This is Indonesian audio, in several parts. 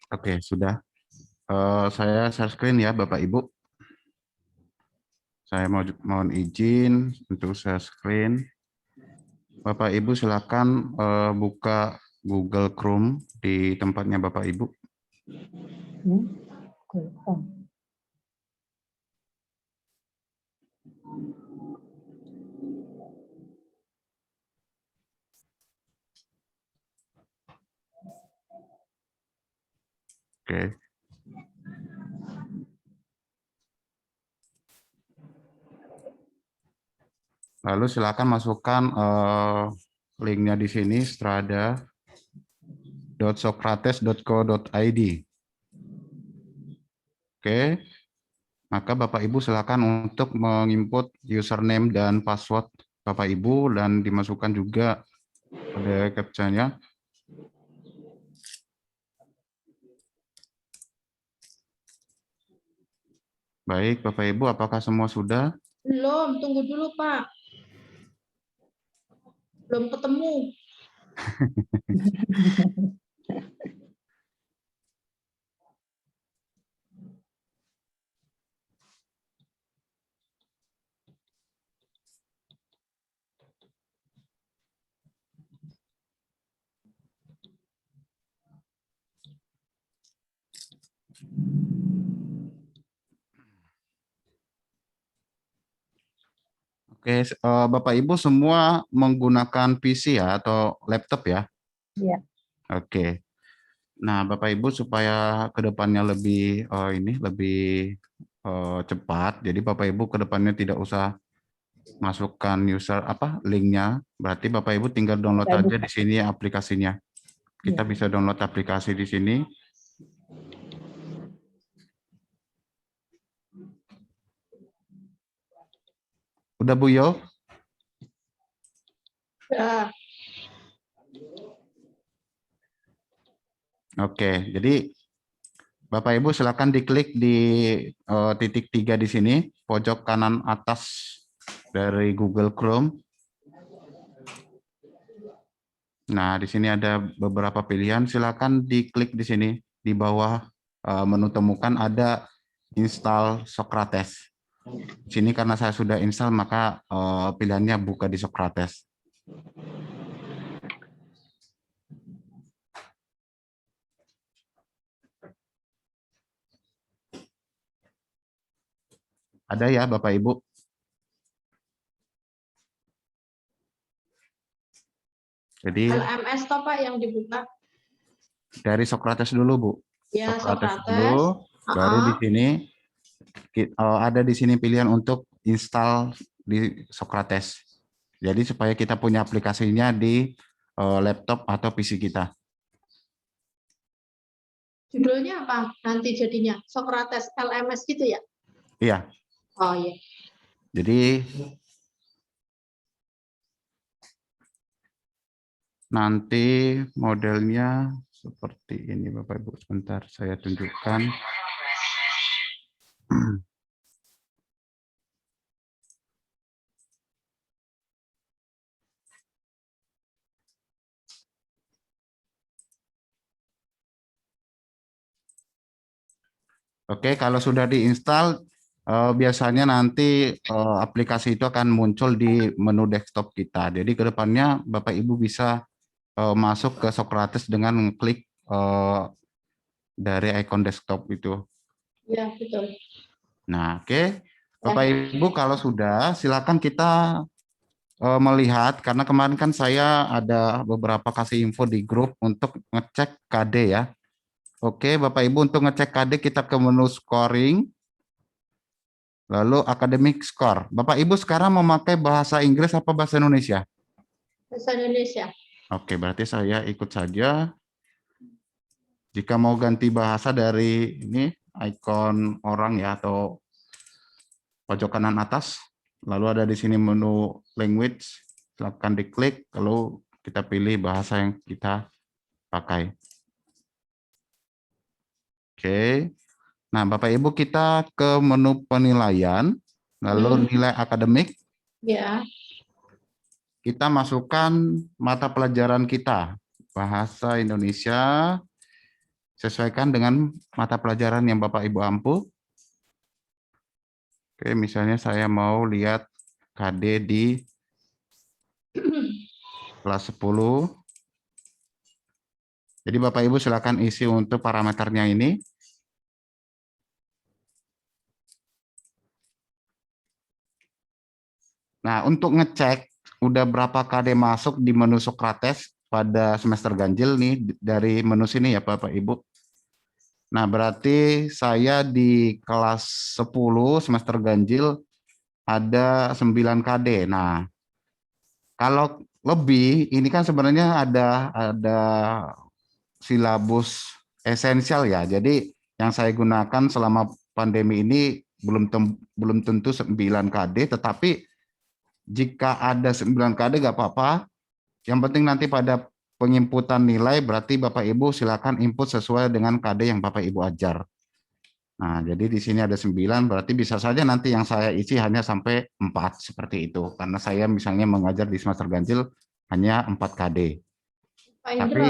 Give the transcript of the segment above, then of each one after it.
Oke, sudah. Saya share screen ya, Bapak Ibu. Saya mohon izin untuk share screen. Bapak Ibu silakan buka Google Chrome di tempatnya Bapak Ibu. Oke. Lalu silakan masukkan linknya di sini strada.socrates.co.id. Oke, maka Bapak Ibu silakan untuk menginput username dan password Bapak Ibu dan dimasukkan juga pada captcha-nya. Baik, Bapak Ibu, apakah semua sudah? Belum, tunggu dulu Pak. Belum ketemu. Oke, Bapak Ibu semua menggunakan PC ya atau laptop ya? Iya. Oke. Nah, Bapak Ibu supaya kedepannya lebih lebih cepat, jadi Bapak Ibu kedepannya tidak usah masukkan user linknya, berarti Bapak Ibu tinggal download Saya aja buka. di sini aplikasinya. Kita Iya. bisa download aplikasi di sini. Udah Bu Yo? Ya, Oke, jadi Bapak Ibu silakan diklik di titik 3 di sini, pojok kanan atas dari Google Chrome. Nah, di sini ada beberapa pilihan, silakan diklik di sini di bawah menu temukan ada install Socrates. Di sini karena saya sudah install maka pilihannya buka di Socrates. Ada ya Bapak Ibu? Jadi LMS toh Pak yang dibuka. dari Socrates dulu Bu. Ya, Socrates Socrates. dulu, baru di sini ada di sini pilihan untuk install di Socrates. Jadi supaya kita punya aplikasinya di laptop atau PC kita. Judulnya apa nanti jadinya? Socrates LMS gitu ya? Iya. Oh iya. Jadi nanti modelnya seperti ini Bapak Ibu. Sebentar saya tunjukkan. Oke, kalau sudah diinstal, biasanya nanti aplikasi itu akan muncul di menu desktop kita. Jadi ke depannya Bapak Ibu bisa masuk ke Socrates dengan klik dari icon desktop itu. Ya, betul. Nah, oke. Bapak Ibu kalau sudah, silakan kita melihat, karena kemarin kan saya ada beberapa kasih info di grup untuk ngecek KD ya. Oke, Bapak Ibu untuk ngecek KD kita ke menu scoring, lalu academic score. Bapak Ibu sekarang memakai bahasa Inggris apa bahasa Indonesia? Bahasa Indonesia. Oke, berarti saya ikut saja. Jika mau ganti bahasa dari ini, icon orang ya, atau pojok kanan atas, lalu ada di sini menu language, silakan diklik, lalu kita pilih bahasa yang kita pakai. Oke. Nah, Bapak Ibu kita ke menu penilaian, lalu nilai akademik. Ya. Kita masukkan mata pelajaran kita, bahasa Indonesia, Sesuaikan dengan mata pelajaran yang Bapak Ibu ampu. Oke, misalnya saya mau lihat KD di kelas 10. Jadi Bapak Ibu silakan isi untuk parameternya ini. Nah, untuk ngecek udah berapa KD masuk di menu Sokrates pada semester ganjil nih dari menu sini ya Bapak Ibu. Nah, berarti saya di kelas 10 semester ganjil ada 9 KD. Nah, kalau lebih ini kan sebenarnya ada silabus esensial ya. Jadi yang saya gunakan selama pandemi ini belum tentu 9 KD, tetapi jika ada 9 KD nggak apa-apa. Yang penting nanti pada penginputan nilai berarti Bapak Ibu silakan input sesuai dengan KD yang Bapak Ibu ajar. Nah, jadi di sini ada 9, berarti bisa saja nanti yang saya isi hanya sampai 4 seperti itu. Karena saya misalnya mengajar di semester ganjil hanya 4 KD. Pak Tapi Indro,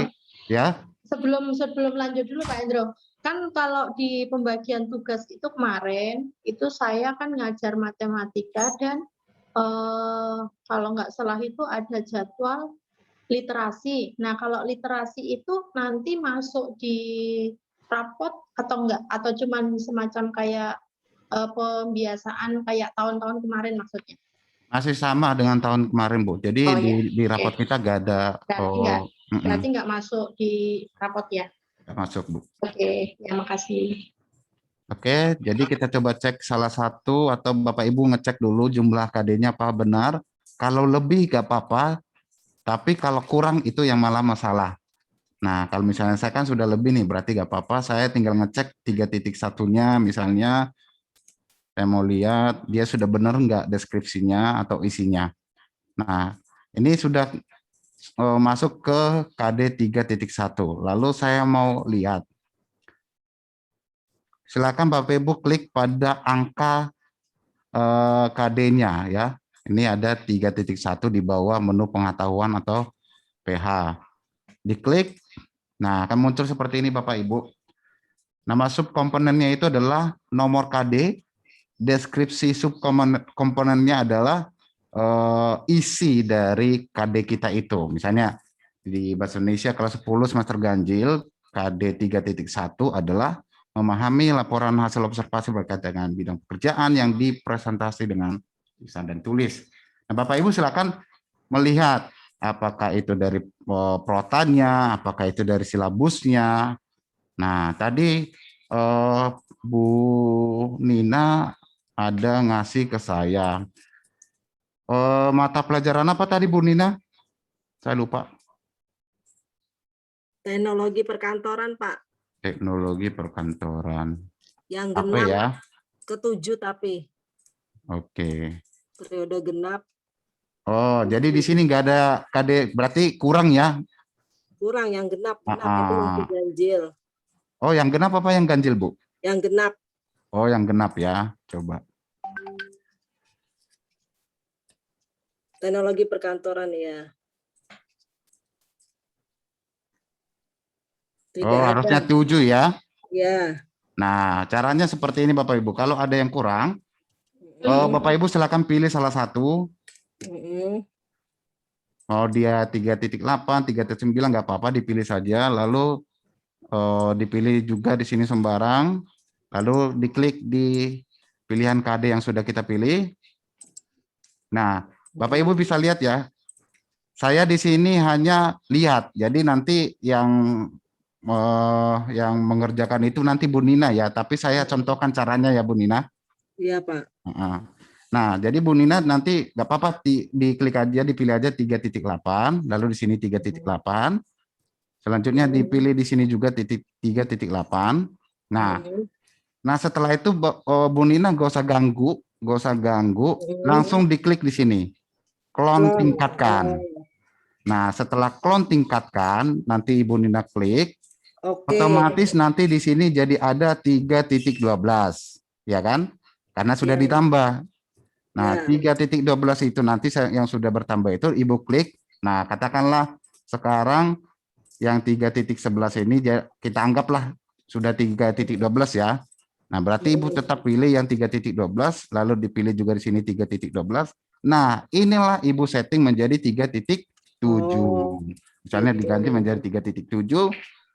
ya, sebelum lanjut dulu Pak Indro, kan kalau di pembagian tugas itu kemarin itu saya kan ngajar matematika dan kalau nggak salah itu ada jadwal literasi. Nah, kalau literasi itu nanti masuk di rapot atau enggak? Atau cuman semacam kayak pembiasaan kayak tahun-tahun kemarin maksudnya? masih sama dengan tahun kemarin, Bu. Jadi Oh ya, di raport oke. kita nggak ada Berarti nggak masuk di rapot ya? nggak masuk, Bu. Oke, ya makasih. Oke, jadi kita coba cek salah satu atau Bapak Ibu ngecek dulu jumlah KD-nya apa benar. Kalau lebih nggak apa-apa, tapi kalau kurang itu yang malah masalah. Nah, kalau misalnya saya kan sudah lebih nih, berarti nggak apa-apa. Saya tinggal ngecek 3.1-nya, misalnya saya mau lihat dia sudah benar nggak deskripsinya atau isinya. Nah, ini sudah masuk ke KD 3.1. Lalu saya mau lihat. Silakan Bapak Ibu klik pada angka KD-nya ya. Ini ada 3.1 di bawah menu pengetahuan atau PH. Diklik, nah akan muncul seperti ini Bapak Ibu. Nama subkomponennya itu adalah nomor KD, deskripsi subkomponennya adalah isi dari KD kita itu. Misalnya di Bahasa Indonesia kelas 10 semester ganjil, KD 3.1 adalah memahami laporan hasil observasi berkaitan dengan bidang pekerjaan yang dipresentasi dengan tulisan dan tulis. Nah, Bapak Ibu silakan melihat apakah itu dari protannya, apakah itu dari silabusnya. Nah, tadi Bu Nina ada ngasih ke saya. Mata pelajaran apa tadi Bu Nina? Saya lupa. Teknologi perkantoran, Pak. Teknologi perkantoran. Yang Apa genap ya? ke-7 tapi Oke. periode genap Oh, jadi di sini nggak ada KD, berarti kurang ya? kurang, yang genap itu masih Ah. ganjil. Oh, yang genap apa yang ganjil, Bu? Yang genap. Oh, yang genap ya. Coba. Teknologi perkantoran ya. Tidak Oh, ada. harusnya 7 ya. Ya. Nah, caranya seperti ini Bapak Ibu. Kalau ada yang kurang, Bapak Ibu silakan pilih salah satu. Mau dia 3.8, 3.9 nggak apa-apa, dipilih saja. Lalu dipilih juga di sini sembarang. Lalu diklik di pilihan KD yang sudah kita pilih. Nah, Bapak Ibu bisa lihat ya. Saya di sini hanya lihat. Jadi nanti yang mengerjakan itu nanti Bu Nina ya. Tapi saya contohkan caranya ya Bu Nina. Iya, Pak. Nah, jadi Bu Nina nanti nggak apa-apa diklik aja, dipilih aja 3.8, lalu di sini 3.8. Selanjutnya dipilih di sini juga 3.8. Nah, setelah itu Bu Nina gak usah ganggu, langsung diklik di sini. Clone tingkatkan. Nah, setelah clone tingkatkan, nanti Ibu Nina klik, otomatis nanti di sini jadi ada 3.12, ya kan? Karena sudah ditambah. Nah, 3.12 itu nanti yang sudah bertambah itu Ibu klik. Nah, katakanlah sekarang yang 3.11 ini kita anggaplah sudah 3.12 ya. Nah, berarti Ibu tetap pilih yang 3.12, lalu dipilih juga di sini 3.12. Nah, inilah Ibu setting menjadi 3.7. Misalnya gitu. diganti menjadi 3.7,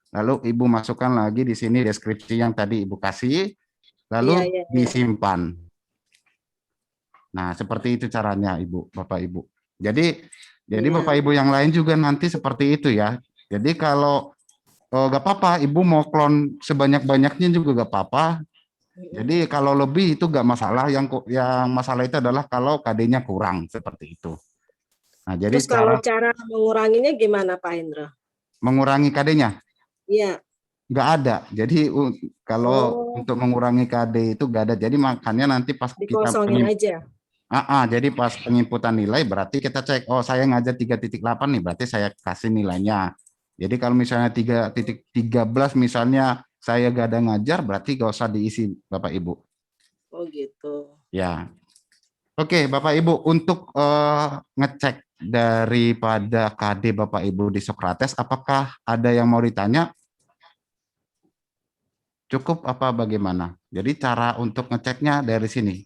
lalu Ibu masukkan lagi di sini deskripsi yang tadi Ibu kasih, lalu Iya. disimpan. Nah, seperti itu caranya Ibu, Bapak Ibu. Jadi Iya. Bapak Ibu yang lain juga nanti seperti itu ya. Jadi kalau nggak apa-apa, Ibu mau klon sebanyak-banyaknya juga nggak apa-apa. Jadi kalau lebih itu nggak masalah. Yang masalah itu adalah kalau KD-nya kurang seperti itu. Nah, jadi Terus kalau cara menguranginya gimana Pak Hendro? mengurangi KD-nya Iya. nggak ada. Jadi kalau Oh, untuk mengurangi KD itu nggak ada. Jadi makanya nanti pas kita dikosongin aja. jadi pas penginputan nilai berarti kita cek, oh saya ngajar 3.8 nih, berarti saya kasih nilainya. Jadi kalau misalnya 3.13 misalnya saya gak ada ngajar, berarti gak usah diisi Bapak Ibu. Oh gitu. Ya, oke Bapak Ibu, untuk ngecek daripada KD Bapak Ibu di Sokrates, apakah ada yang mau ditanya? Cukup apa bagaimana? Jadi cara untuk ngeceknya dari sini.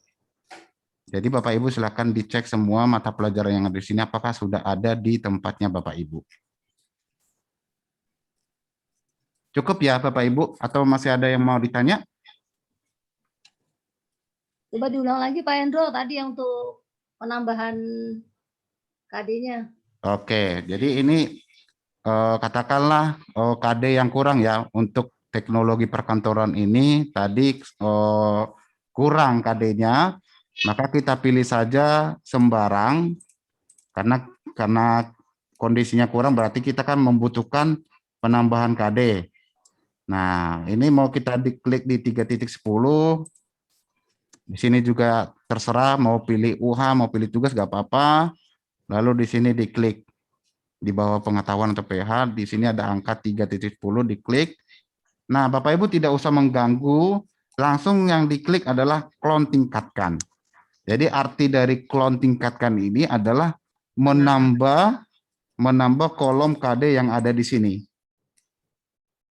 Jadi Bapak Ibu silakan dicek semua mata pelajaran yang ada di sini apakah sudah ada di tempatnya Bapak Ibu. Cukup ya Bapak Ibu atau masih ada yang mau ditanya? Coba diulang lagi Pak Hendro tadi yang untuk penambahan KD-nya. Oke, jadi ini katakanlah KD yang kurang ya untuk teknologi perkantoran ini tadi kurang KD-nya, maka kita pilih saja sembarang karena kondisinya kurang berarti kita kan membutuhkan penambahan KD. Nah, ini mau kita diklik di 3.10. Di sini juga terserah mau pilih UH, mau pilih tugas nggak apa-apa. Lalu di sini diklik di bawah pengetahuan atau PH, di sini ada angka 3.10 diklik. Nah, Bapak Ibu tidak usah mengganggu, langsung yang diklik adalah clone tingkatkan. Jadi arti dari clone tingkatkan ini adalah menambah kolom KD yang ada di sini.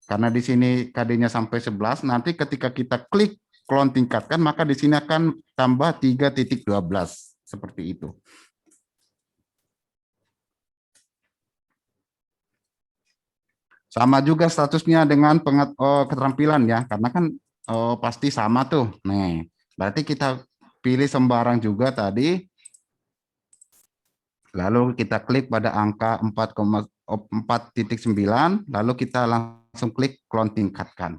Karena di sini KD-nya sampai 11, nanti ketika kita klik clone tingkatkan, maka di sini akan tambah 3.12. Seperti itu. Sama juga statusnya dengan keterampilan ya, karena kan pasti sama tuh. Nih, berarti kita pilih sembarang juga tadi, lalu kita klik pada angka 4,4.9, lalu kita langsung klik clone tingkatkan.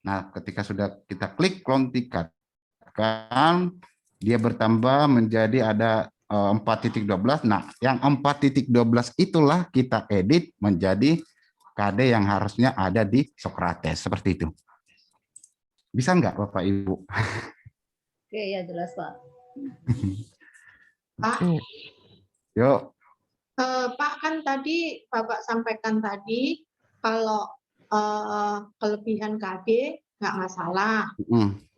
Nah, ketika sudah kita klik clone tingkatkan, dia bertambah menjadi ada 4.12. Nah, yang 4.12 itulah kita edit menjadi KD yang harusnya ada di Sokrates, seperti itu. Bisa nggak Bapak Ibu? Oke, ya jelas Pak. Pak, Yuk. Pak kan tadi Bapak sampaikan tadi kalau kelebihan KD nggak masalah.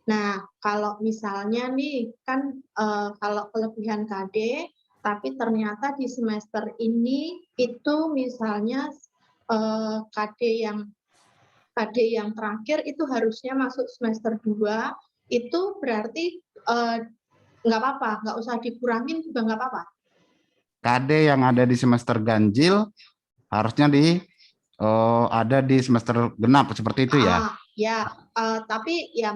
Nah, kalau misalnya nih kan kalau kelebihan KD, tapi ternyata di semester ini itu misalnya KD yang terakhir itu harusnya masuk semester 2, itu berarti nggak apa-apa, nggak usah dikurangin juga nggak apa-apa. KD yang ada di semester ganjil harusnya ada di semester genap seperti itu ya. Tapi ya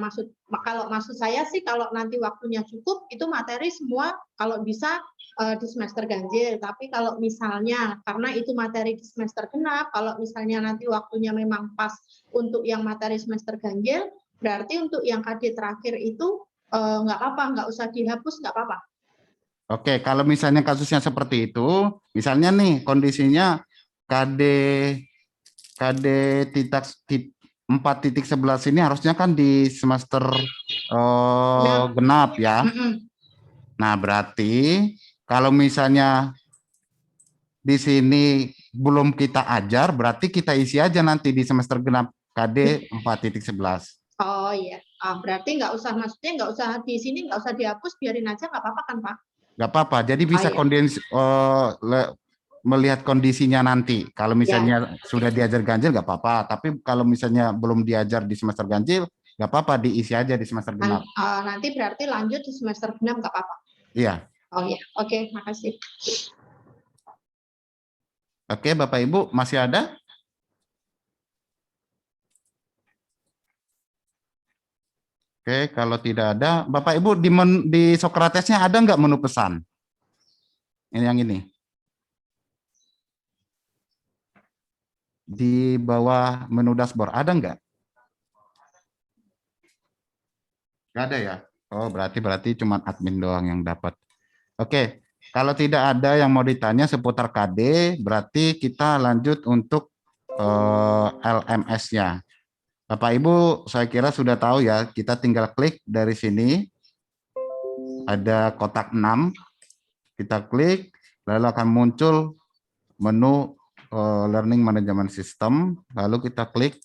kalau maksud saya sih kalau nanti waktunya cukup itu materi semua kalau bisa di semester ganjil. Tapi kalau misalnya karena itu materi di semester genap, kalau misalnya nanti waktunya memang pas untuk yang materi semester ganjil, berarti untuk yang KD terakhir itu nggak apa-apa, nggak usah dihapus, nggak apa-apa. Oke, kalau misalnya kasusnya seperti itu, misalnya nih kondisinya KD 4.11 ini harusnya kan di semester genap ya. Nah, berarti kalau misalnya di sini belum kita ajar, berarti kita isi aja nanti di semester genap KD 4.11. Oh iya, berarti maksudnya nggak usah di sini, nggak usah dihapus, biarin aja nggak apa-apa kan Pak? Nggak apa-apa, jadi bisa melihat kondisinya nanti. Kalau misalnya sudah diajar ganjil nggak apa-apa, tapi kalau misalnya belum diajar di semester ganjil nggak apa-apa, diisi aja di semester genap. Nanti berarti lanjut di semester genap nggak apa-apa. Iya. Oh ya, oke, makasih. Oke, Bapak Ibu masih ada? Oke, kalau tidak ada, Bapak Ibu di Sokratesnya ada nggak menu pesan? Ini yang ini. Di bawah menu dashboard ada nggak? Nggak ada ya? Oh, berarti cuma admin doang yang dapat. Oke, kalau tidak ada yang mau ditanya seputar KD, berarti kita lanjut untuk LMS-nya. Bapak Ibu, saya kira sudah tahu ya, kita tinggal klik dari sini, ada kotak 6, kita klik, lalu akan muncul menu Learning Management System, lalu kita klik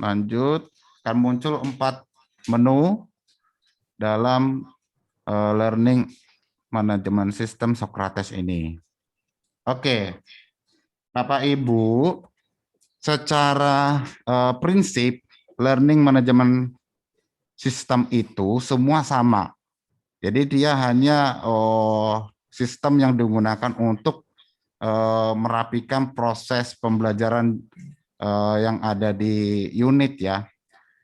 lanjut, akan muncul 4 menu dalam Learning Management System Socrates ini. Oke, Bapak Ibu, secara prinsip Learning Management System itu semua sama. Jadi dia hanya sistem yang digunakan untuk merapikan proses pembelajaran yang ada di unit ya.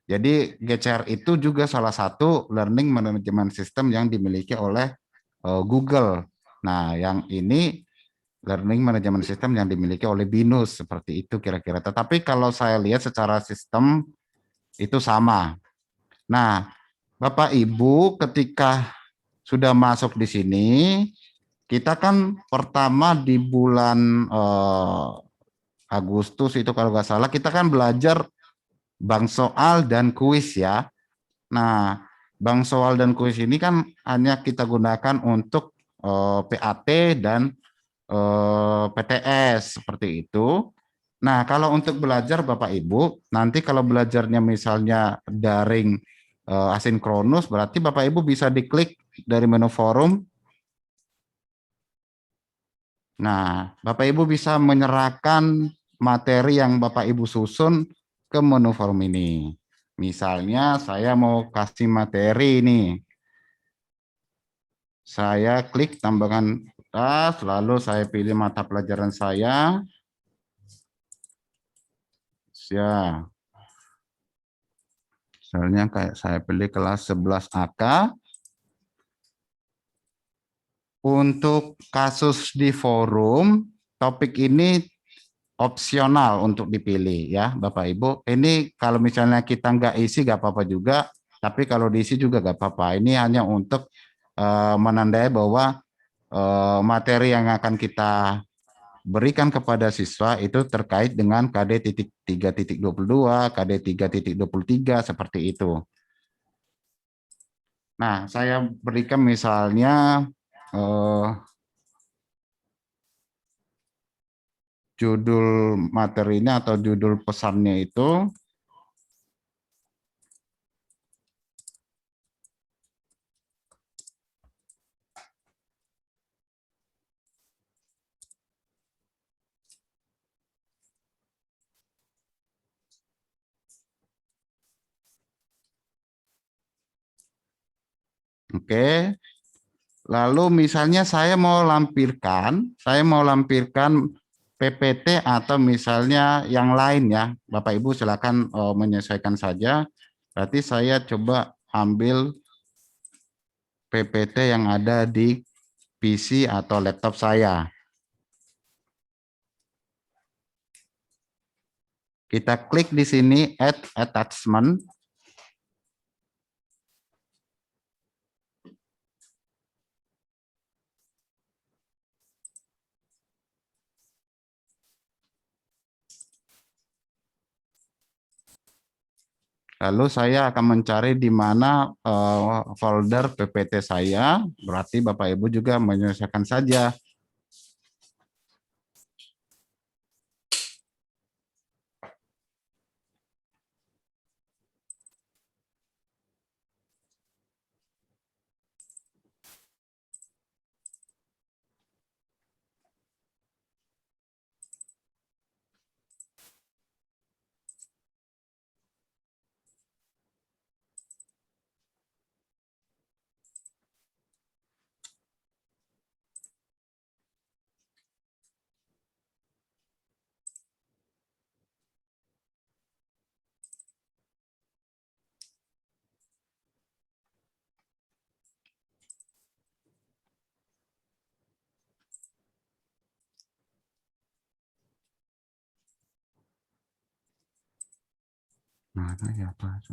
Jadi GCR itu juga salah satu learning management system yang dimiliki oleh Google. Nah, yang ini learning management system yang dimiliki oleh BINUS seperti itu kira-kira. Tetapi kalau saya lihat secara sistem itu sama. Nah, Bapak Ibu ketika sudah masuk di sini, kita kan pertama di bulan Agustus itu kalau nggak salah kita kan belajar bank soal dan kuis ya. Nah, bank soal dan kuis ini kan hanya kita gunakan untuk PAT dan PTS seperti itu. Nah, kalau untuk belajar Bapak Ibu, nanti kalau belajarnya misalnya daring asinkronus, berarti Bapak Ibu bisa diklik dari menu forum. Nah, Bapak Ibu bisa menyerahkan materi yang Bapak Ibu susun ke menu forum ini. Misalnya saya mau kasih materi ini. Saya klik tambahkan tas, lalu saya pilih mata pelajaran saya. Ya. Misalnya kayak saya pilih kelas 11 AK. Untuk kasus di forum, topik ini opsional untuk dipilih ya Bapak Ibu. Ini kalau misalnya kita nggak isi nggak apa-apa juga, tapi kalau diisi juga nggak apa-apa. Ini hanya untuk menandai bahwa materi yang akan kita berikan kepada siswa itu terkait dengan KD 3.22, KD 3.23 seperti itu. Nah, saya berikan misalnya judul materinya atau judul pesannya itu oke. Lalu misalnya saya mau lampirkan PPT atau misalnya yang lain ya. Bapak Ibu silakan menyesuaikan saja. Berarti saya coba ambil PPT yang ada di PC atau laptop saya. Kita klik di sini Add Attachment. Lalu saya akan mencari di mana folder PPT saya. Berarti Bapak Ibu juga menyesuaikan saja. Mana ya Pak?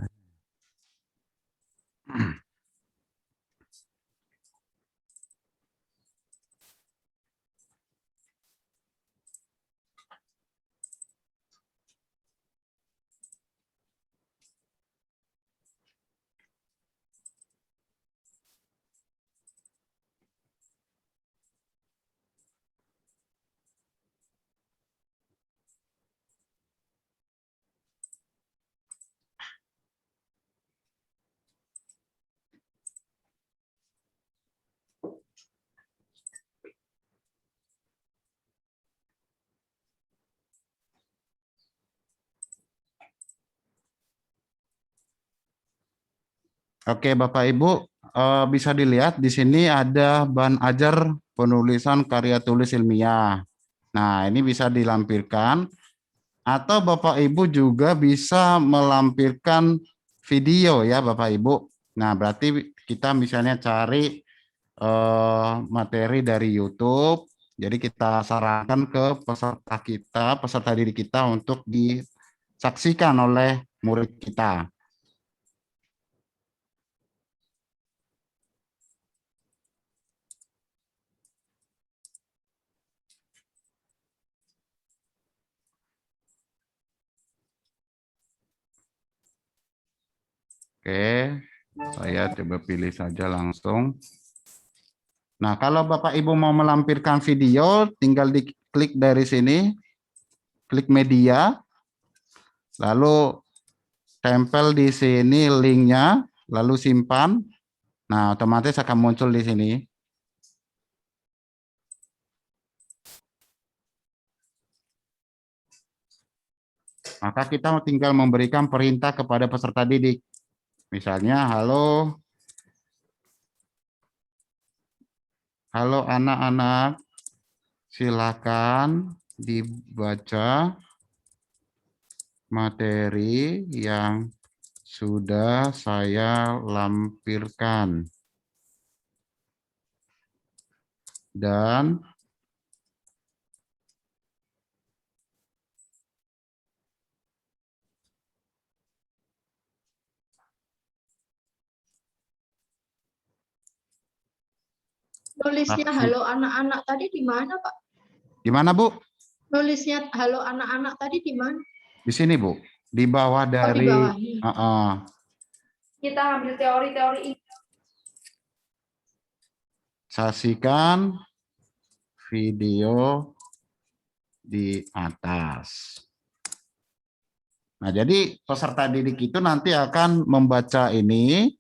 Oke, Bapak Ibu, bisa dilihat di sini ada bahan ajar penulisan karya tulis ilmiah. Nah, ini bisa dilampirkan atau Bapak Ibu juga bisa melampirkan video ya, Bapak Ibu. Nah, berarti kita misalnya cari materi dari YouTube. Jadi kita sarankan ke peserta didik kita untuk disaksikan oleh murid kita. Oke, saya coba pilih saja langsung. Nah, kalau Bapak Ibu mau melampirkan video, tinggal diklik dari sini, klik media, lalu tempel di sini linknya, lalu simpan. Nah, otomatis akan muncul di sini. Maka kita tinggal memberikan perintah kepada peserta didik. Misalnya, halo anak-anak, silakan dibaca materi yang sudah saya lampirkan. Dan Nulisnya halo anak-anak tadi di mana, Pak? di mana, Bu? Nulisnya halo anak-anak tadi di mana? Di sini, Bu. Di bawah Oh, di dari bawahnya. Kita ambil teori-teori ini. saksikan video di atas. Nah, jadi peserta didik itu nanti akan membaca ini,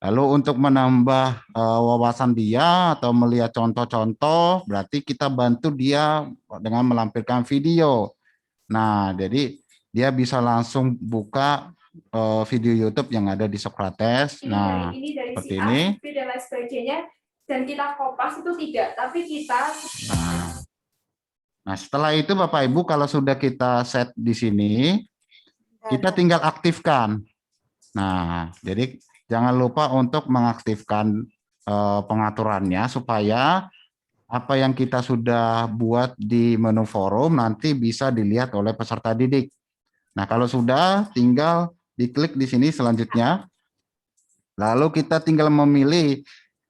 lalu untuk menambah wawasan dia atau melihat contoh-contoh, berarti kita bantu dia dengan melampirkan video. Nah, jadi dia bisa langsung buka video YouTube yang ada di Socrates. Nah, seperti ini. Dan lain sebagainya, dan kita kopas itu tidak, tapi kita. Nah, setelah itu Bapak Ibu kalau sudah kita set di sini, kita tinggal aktifkan. Nah, jadi jangan lupa untuk mengaktifkan pengaturannya supaya apa yang kita sudah buat di menu forum nanti bisa dilihat oleh peserta didik. Nah, kalau sudah, tinggal diklik di sini selanjutnya. Lalu kita tinggal memilih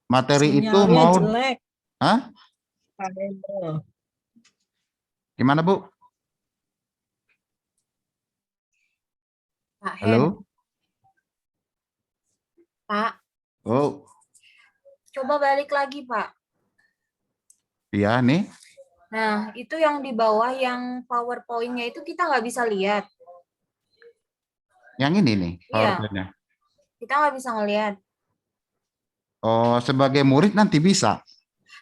materi itu Sinyalnya mau. jelek. Hah? Pak Hendro. Gimana, Bu? Pak Halo? Pak, Oh, coba balik lagi, Pak. iya nih. Nah, itu yang di bawah yang PowerPoint-nya itu kita nggak bisa lihat. Yang ini nih, Iya. PowerPoint-nya. Kita nggak bisa ngelihat. Oh, sebagai murid nanti bisa.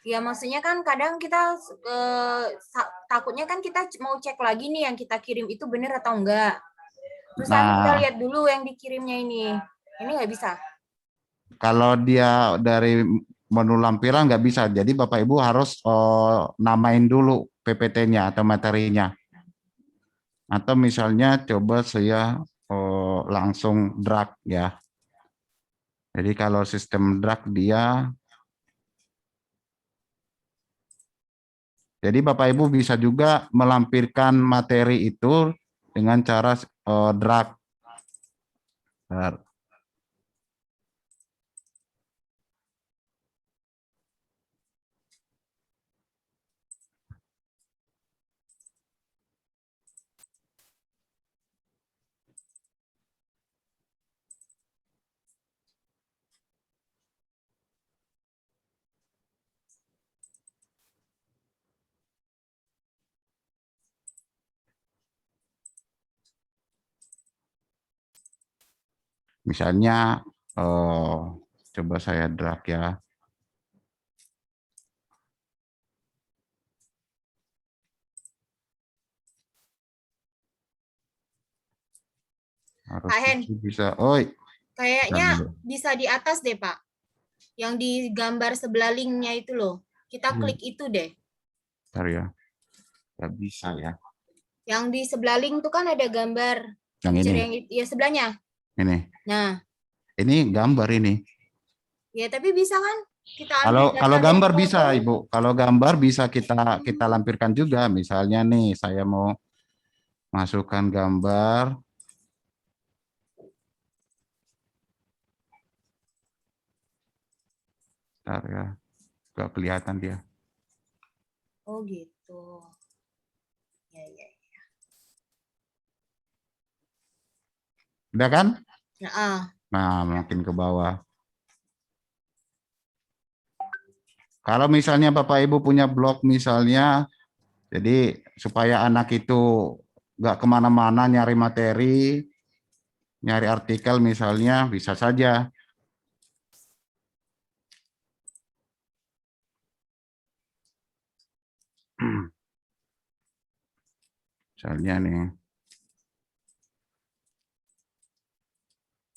Ya, maksudnya kan kadang kita takutnya kan kita mau cek lagi nih yang kita kirim itu benar atau enggak. Terus nanti kita lihat dulu yang dikirimnya ini. Ini nggak bisa. Kalau dia dari menu lampiran nggak bisa. Jadi Bapak Ibu harus namain dulu PPT-nya atau materinya. Atau misalnya coba saya langsung drag ya. Jadi kalau sistem drag dia, jadi Bapak Ibu bisa juga melampirkan materi itu dengan cara drag. Bentar. Misalnya, coba saya drag ya. Harus Pak Hen, bisa. Oi, kayaknya bisa di atas deh, Pak. Yang di gambar sebelah linknya itu loh. Kita klik itu deh. bentar ya. Nggak bisa ya. Yang di sebelah link tuh kan ada gambar. Yang ini. Yang ya sebelahnya. Ini. Nah, ini gambar ini. ya tapi bisa kan? Kita ambil Kalau data gambar dari bisa, foto. Ibu. Kalau gambar bisa kita lampirkan juga. Misalnya nih, saya mau masukkan gambar. Bentar ya. Nggak kelihatan dia. Oh gitu. Ya, ya. Udah kan? Nah, Nah, makin ke bawah. Kalau misalnya Bapak Ibu punya blog misalnya, jadi supaya anak itu nggak kemana-mana nyari materi, nyari artikel misalnya, bisa saja. Misalnya nih,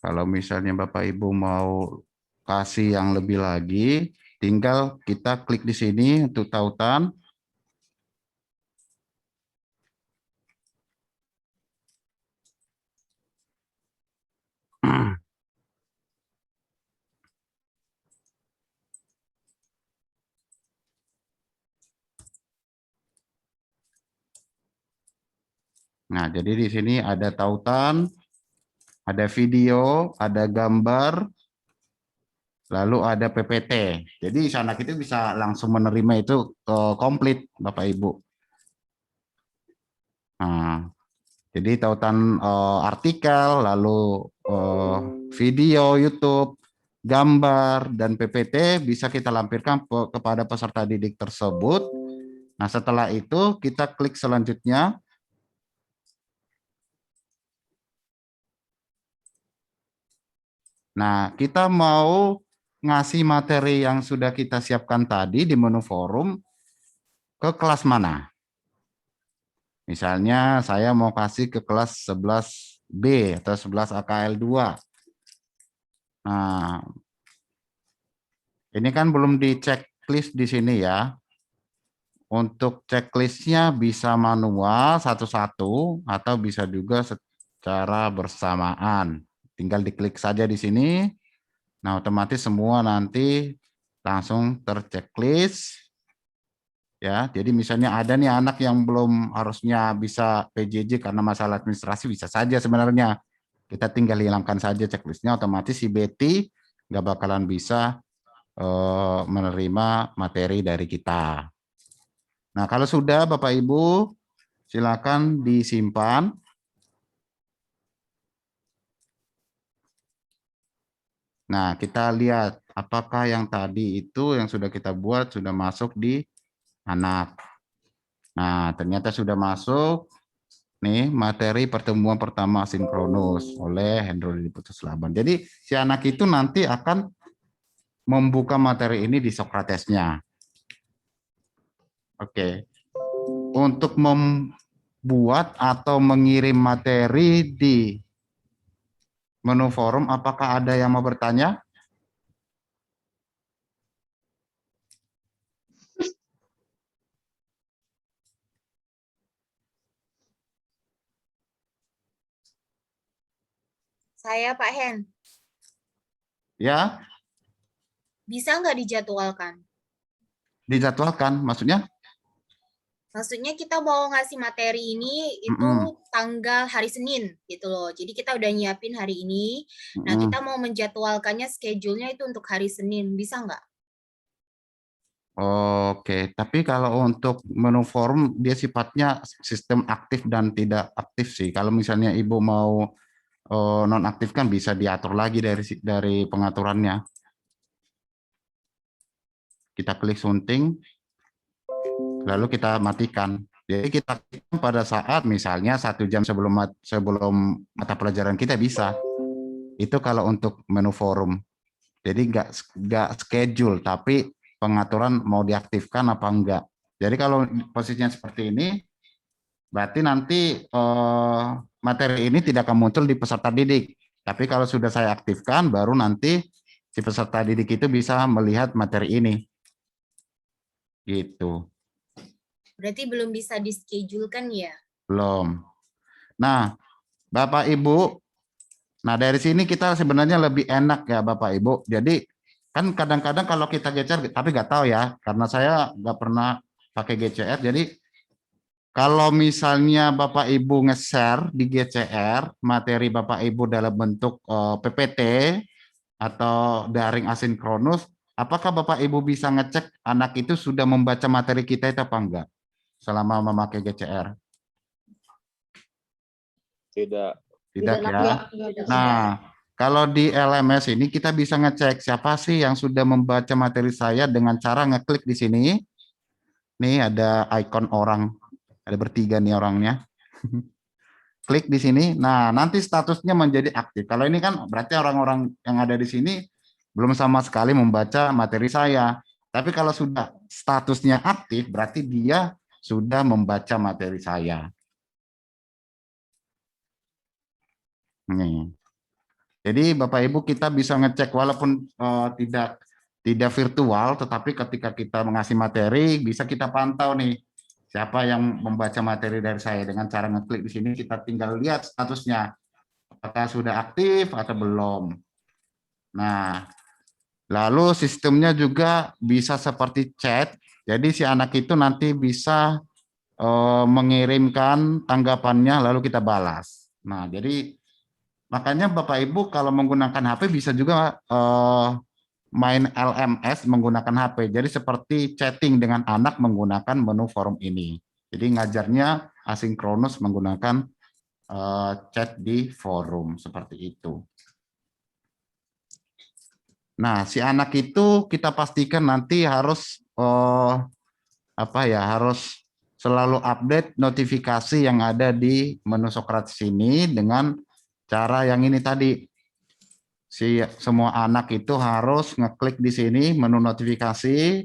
kalau misalnya Bapak Ibu mau kasih yang lebih lagi, tinggal kita klik di sini untuk tautan. Nah, jadi di sini ada tautan, ada video, ada gambar, lalu ada PPT. Jadi anak itu bisa langsung menerima itu komplit, Bapak Ibu. Nah, jadi tautan artikel, lalu video YouTube, gambar, dan PPT bisa kita lampirkan kepada peserta didik tersebut. Nah, setelah itu kita klik selanjutnya. Nah, kita mau ngasih materi yang sudah kita siapkan tadi di menu forum ke kelas mana? Misalnya saya mau kasih ke kelas 11B atau 11 AKL 2. Nah, ini kan belum di checklist di sini ya. Untuk checklistnya bisa manual satu-satu atau bisa juga secara bersamaan. Tinggal diklik saja di sini. Nah, otomatis semua nanti langsung terchecklist. Ya, jadi misalnya ada nih anak yang belum harusnya bisa PJJ karena masalah administrasi, bisa saja sebenarnya. Kita tinggal hilangkan saja checklistnya, otomatis si Betty nggak bakalan bisa menerima materi dari kita. Nah, kalau sudah Bapak Ibu, silakan disimpan. Nah, kita lihat apakah yang tadi itu yang sudah kita buat sudah masuk di anak. Nah, ternyata sudah masuk nih materi pertemuan pertama sinkronus oleh Hendro Lili Putus Laban. Jadi si anak itu nanti akan membuka materi ini di Sokratesnya. Oke. Untuk membuat atau mengirim materi di menu forum, apakah ada yang mau bertanya? saya Pak Hen. Ya, Bisa nggak dijadwalkan? dijadwalkan, maksudnya? Maksudnya kita mau ngasih materi ini itu tanggal hari Senin gitu loh. Jadi kita udah nyiapin hari ini. Nah, kita mau menjadwalkannya schedule-nya itu untuk hari Senin. Bisa nggak? Oke, tapi kalau untuk menu forum dia sifatnya sistem aktif dan tidak aktif sih. Kalau misalnya Ibu mau nonaktif kan bisa diatur lagi dari pengaturannya. Kita klik sunting, lalu kita matikan. Jadi kita aktifkan pada saat misalnya 1 jam sebelum mata pelajaran kita bisa. Itu kalau untuk menu forum. Jadi nggak schedule, tapi pengaturan mau diaktifkan apa enggak. Jadi kalau posisinya seperti ini, berarti nanti materi ini tidak akan muncul di peserta didik. Tapi kalau sudah saya aktifkan, baru nanti si peserta didik itu bisa melihat materi ini. Gitu. Berarti belum bisa di-schedule kan ya? Belum. Nah, Bapak Ibu, nah dari sini kita sebenarnya lebih enak ya Bapak Ibu. Jadi kan kadang-kadang kalau kita GCR, tapi nggak tahu ya, karena saya nggak pernah pakai GCR. Jadi kalau misalnya Bapak Ibu nge-share di GCR materi Bapak Ibu dalam bentuk PPT atau daring asinkronus, apakah Bapak Ibu bisa ngecek anak itu sudah membaca materi kita itu apa enggak selama memakai GCR? Tidak. Tidak ya. Enggak. Nah, kalau di LMS ini kita bisa ngecek siapa sih yang sudah membaca materi saya dengan cara ngeklik di sini. Nih ada ikon orang, ada bertiga nih orangnya. Klik di sini. Nah, nanti statusnya menjadi aktif. Kalau ini kan berarti orang-orang yang ada di sini belum sama sekali membaca materi saya. Tapi kalau sudah statusnya aktif, berarti dia sudah membaca materi saya. Nih. Jadi Bapak Ibu kita bisa ngecek walaupun tidak virtual, tetapi ketika kita mengasih materi bisa kita pantau nih siapa yang membaca materi dari saya dengan cara ngeklik di sini. Kita tinggal lihat statusnya apakah sudah aktif atau belum. Nah, lalu sistemnya juga bisa seperti chat. Jadi si anak itu nanti bisa mengirimkan tanggapannya lalu kita balas. Nah, jadi makanya Bapak Ibu kalau menggunakan HP bisa juga main LMS menggunakan HP. Jadi seperti chatting dengan anak menggunakan menu forum ini. Jadi ngajarnya asinkronus menggunakan chat di forum seperti itu. Nah, si anak itu kita pastikan nanti harus harus selalu update notifikasi yang ada di menu Socrates ini dengan cara yang ini tadi. Semua anak itu harus ngeklik di sini menu notifikasi,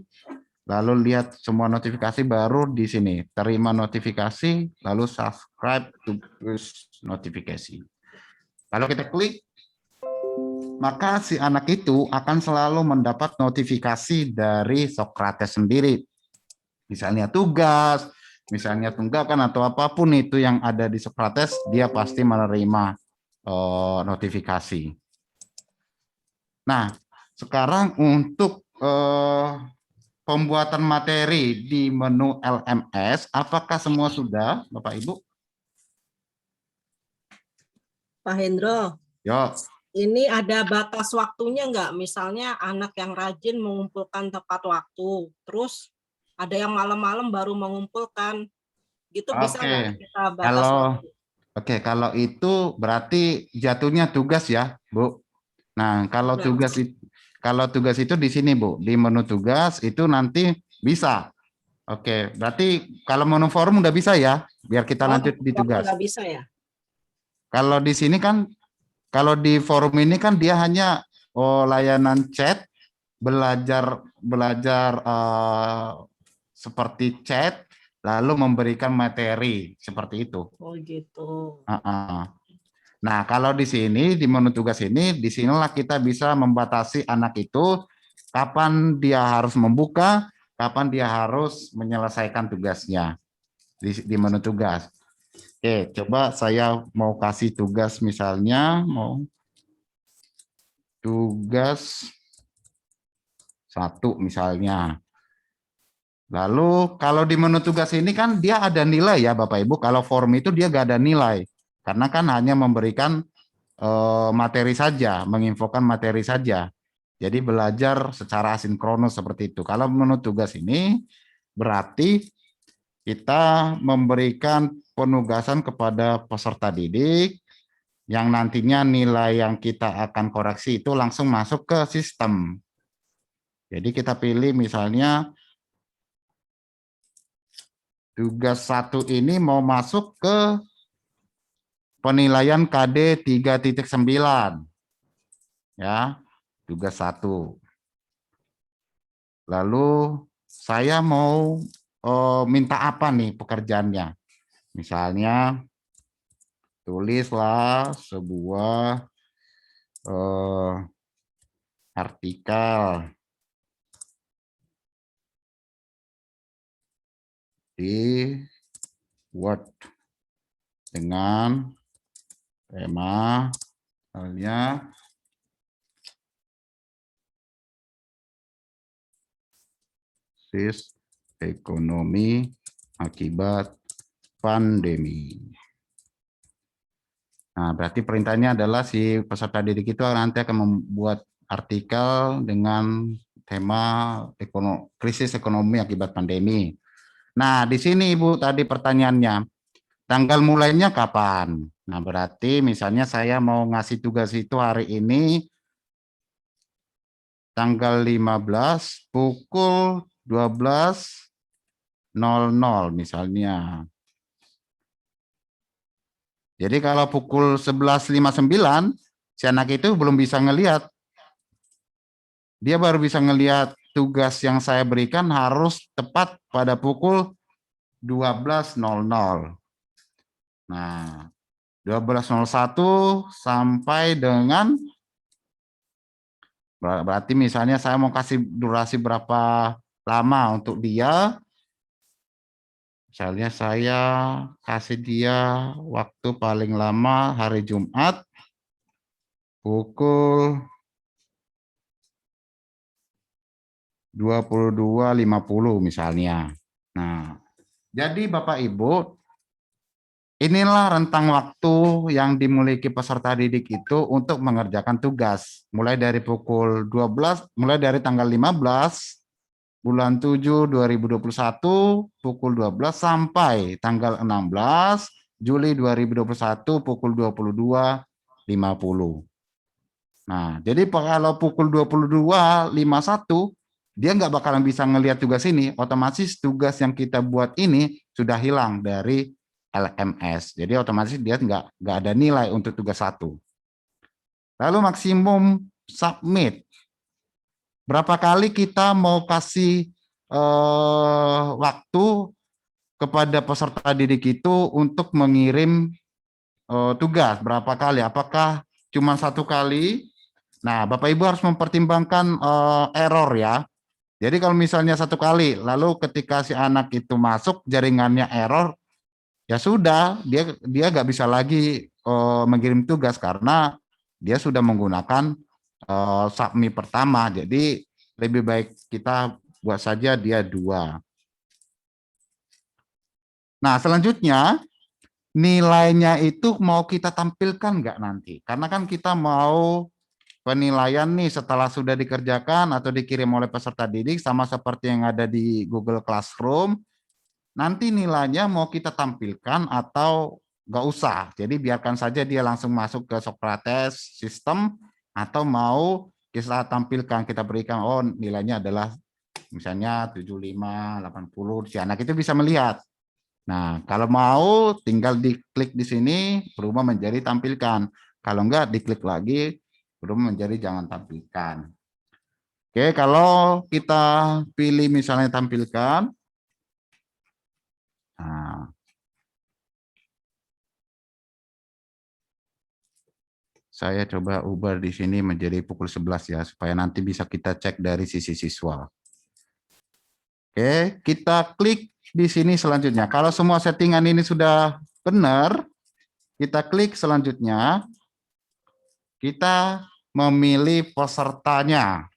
lalu lihat semua notifikasi baru di sini. Terima notifikasi, lalu subscribe to push notifikasi. Kalau kita klik, maka si anak itu akan selalu mendapat notifikasi dari Socrates sendiri. Misalnya tugas, misalnya tunggakan atau apapun itu yang ada di Socrates, dia pasti menerima notifikasi. Nah, sekarang untuk pembuatan materi di menu LMS, apakah semua sudah, Bapak Ibu? Pak Hendro, Yuk. ini ada batas waktunya nggak? Misalnya anak yang rajin mengumpulkan tepat waktu, terus ada yang malam-malam baru mengumpulkan, gitu bisa nggak kita batas waktu? Oke, kalau itu berarti jatuhnya tugas ya, Bu. Nah, kalau tugas itu di sini, Bu, di menu tugas itu nanti bisa. Oke, berarti kalau menu forum udah bisa ya, biar kita lanjut di tugas. Nggak bisa ya? Kalau di sini kan, kalau di forum ini kan dia hanya layanan chat, belajar seperti chat, lalu memberikan materi seperti itu. Oh gitu. Nah, kalau di sini di menu tugas ini, disinilah kita bisa membatasi anak itu kapan dia harus membuka, kapan dia harus menyelesaikan tugasnya di menu tugas. Oke, coba saya mau kasih tugas misalnya, mau tugas 1 misalnya. Lalu kalau di menu tugas ini kan dia ada nilai ya Bapak Ibu. Kalau form itu dia nggak ada nilai. Karena kan hanya memberikan materi saja, menginfokan materi saja. Jadi belajar secara asinkronus seperti itu. Kalau menu tugas ini berarti kita memberikan penugasan kepada peserta didik yang nantinya nilai yang kita akan koreksi itu langsung masuk ke sistem. Jadi kita pilih misalnya tugas 1 ini mau masuk ke penilaian KD 3.9. Ya, tugas 1. Lalu saya mau minta apa nih pekerjaannya? Misalnya tulislah sebuah artikel di Word dengan tema misalnya ekonomi akibat pandemi. Nah, berarti perintahnya adalah si peserta didik itu nanti akan membuat artikel dengan tema krisis ekonomi akibat pandemi. Nah, di sini Ibu tadi pertanyaannya, tanggal mulainya kapan? Nah, berarti misalnya saya mau ngasih tugas itu hari ini, tanggal 15 pukul 12.00 misalnya. Jadi kalau pukul 11.59, si anak itu belum bisa ngelihat. Dia baru bisa ngelihat tugas yang saya berikan harus tepat pada pukul 12.00. Nah, 12.01 sampai dengan berarti misalnya saya mau kasih durasi berapa lama untuk dia. Misalnya saya kasih dia waktu paling lama hari Jumat pukul 22.50 misalnya. Nah, jadi Bapak Ibu, inilah rentang waktu yang dimiliki peserta didik itu untuk mengerjakan tugas. Mulai dari pukul 12, mulai dari tanggal 15 bulan 7 2021 pukul 12 sampai tanggal 16 Juli 2021 pukul 22.50. Nah, jadi kalau pukul 22.51 dia nggak bakalan bisa ngelihat tugas ini, otomatis tugas yang kita buat ini sudah hilang dari LMS. Jadi otomatis dia nggak ada nilai untuk tugas 1. Lalu maksimum submit. Berapa kali kita mau kasih waktu kepada peserta didik itu untuk mengirim tugas? Berapa kali? Apakah cuma 1 kali? Nah, Bapak Ibu harus mempertimbangkan error ya. Jadi kalau misalnya 1 kali, lalu ketika si anak itu masuk jaringannya error, ya sudah dia nggak bisa lagi mengirim tugas karena dia sudah menggunakan submit pertama. Jadi lebih baik kita buat saja dia 2. Nah, selanjutnya nilainya itu mau kita tampilkan nggak nanti? Karena kan kita mau penilaian nih setelah sudah dikerjakan atau dikirim oleh peserta didik sama seperti yang ada di Google Classroom. Nanti nilainya mau kita tampilkan atau nggak usah. Jadi biarkan saja dia langsung masuk ke Socrates sistem atau mau kita tampilkan, kita berikan, oh nilainya adalah misalnya 75, 80, si anak itu bisa melihat. Nah, kalau mau tinggal diklik di sini, berubah menjadi tampilkan. Kalau enggak, diklik lagi, berubah menjadi jangan tampilkan. Oke, kalau kita pilih misalnya tampilkan, nah, saya coba ubah di sini menjadi pukul 11 ya, supaya nanti bisa kita cek dari sisi siswa. Oke, kita klik di sini selanjutnya. Kalau semua settingan ini sudah benar, kita klik selanjutnya. Kita memilih pesertanya.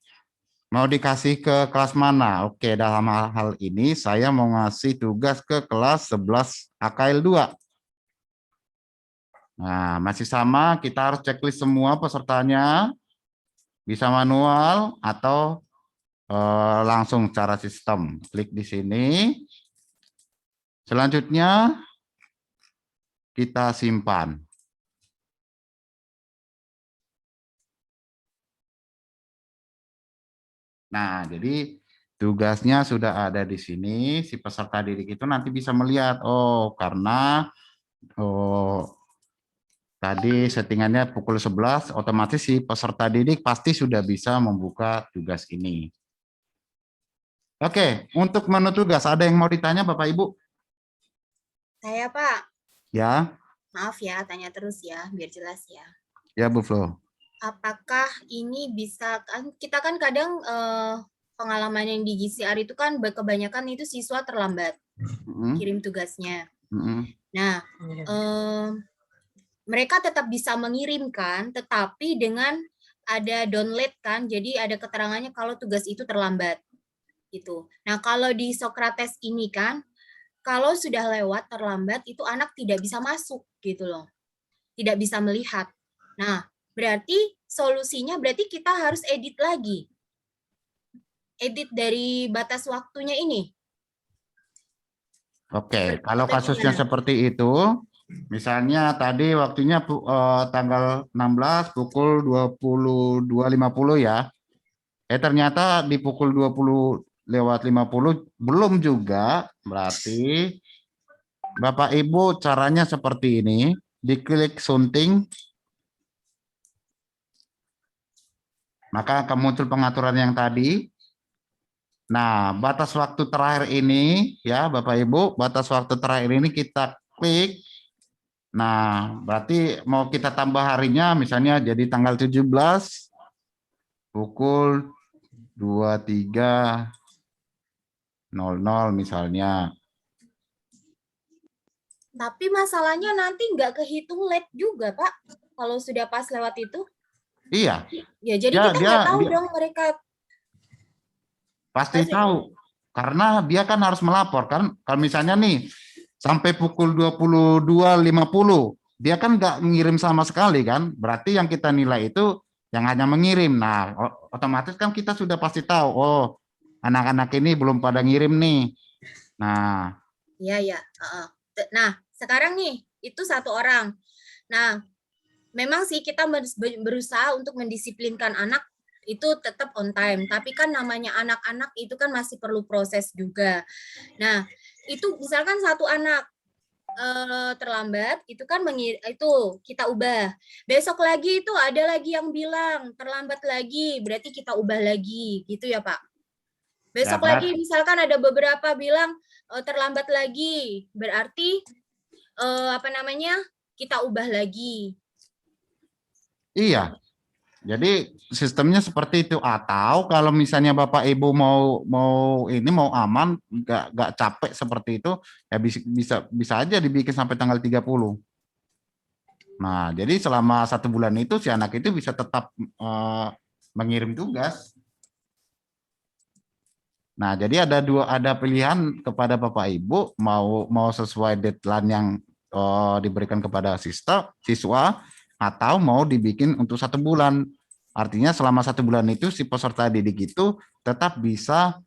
Mau dikasih ke kelas mana? Oke, dalam hal ini saya mau ngasih tugas ke kelas 11 AKL 2. Nah, masih sama, kita harus checklist semua pesertanya, bisa manual atau langsung secara sistem. Klik di sini. Selanjutnya, kita simpan. Nah, jadi tugasnya sudah ada di sini. Si peserta didik itu nanti bisa melihat, oh karena tadi settingannya pukul 11, otomatis si peserta didik pasti sudah bisa membuka tugas ini. Oke, untuk menu tugas, ada yang mau ditanya Bapak Ibu? Saya Pak, Ya, maaf ya tanya terus ya, biar jelas ya. ya Bu Flo. Apakah ini bisa kan kita kan kadang pengalaman yang di GCR itu kan kebanyakan itu siswa terlambat kirim tugasnya. Nah, mereka tetap bisa mengirimkan, tetapi dengan ada download kan, jadi ada keterangannya kalau tugas itu terlambat gitu. Nah, kalau di Socrates ini kan, kalau sudah lewat terlambat itu anak tidak bisa masuk gitu loh, tidak bisa melihat. Nah, berarti solusinya berarti kita harus edit lagi. Edit dari batas waktunya ini. Oke, kalau kasusnya seperti itu, misalnya tadi waktunya tanggal 16 pukul 22.50 ya. Ternyata di pukul 20:50 belum juga, berarti Bapak Ibu caranya seperti ini, diklik sunting, maka akan muncul pengaturan yang tadi. Nah, batas waktu terakhir ini ya Bapak Ibu, batas waktu terakhir ini kita klik. Nah, berarti mau kita tambah harinya misalnya jadi tanggal 17 pukul 23.00 misalnya. Tapi masalahnya nanti nggak kehitung late juga, Pak. Kalau sudah pas lewat itu. Iya. Ya, jadi kita nggak tahu dong mereka. Pasti tahu. Karena dia kan harus melapor kan. Kalau misalnya nih, sampai pukul 22.50, dia kan nggak ngirim sama sekali kan. Berarti yang kita nilai itu yang hanya mengirim. Nah, otomatis kan kita sudah pasti tahu, oh anak-anak ini belum pada ngirim nih. Nah. Iya, ya. Nah, sekarang nih, itu satu orang. Nah, memang sih kita berusaha untuk mendisiplinkan anak itu tetap on time. Tapi kan namanya anak-anak itu kan masih perlu proses juga. Nah, itu misalkan satu anak terlambat, itu kan itu kita ubah. Besok lagi itu ada lagi yang bilang terlambat lagi, berarti kita ubah lagi, gitu ya Pak. Besok lagi misalkan ada beberapa bilang terlambat lagi, berarti kita ubah lagi. Iya. Jadi sistemnya seperti itu. Atau kalau misalnya Bapak Ibu mau aman, nggak capek seperti itu, ya bisa aja dibikin sampai tanggal 30. Nah, jadi selama 1 bulan itu si anak itu bisa tetap mengirim tugas. Nah, jadi ada pilihan kepada Bapak Ibu mau sesuai deadline yang diberikan kepada siswa atau mau dibikin untuk 1 bulan. Artinya selama 1 bulan itu si peserta didik itu tetap bisa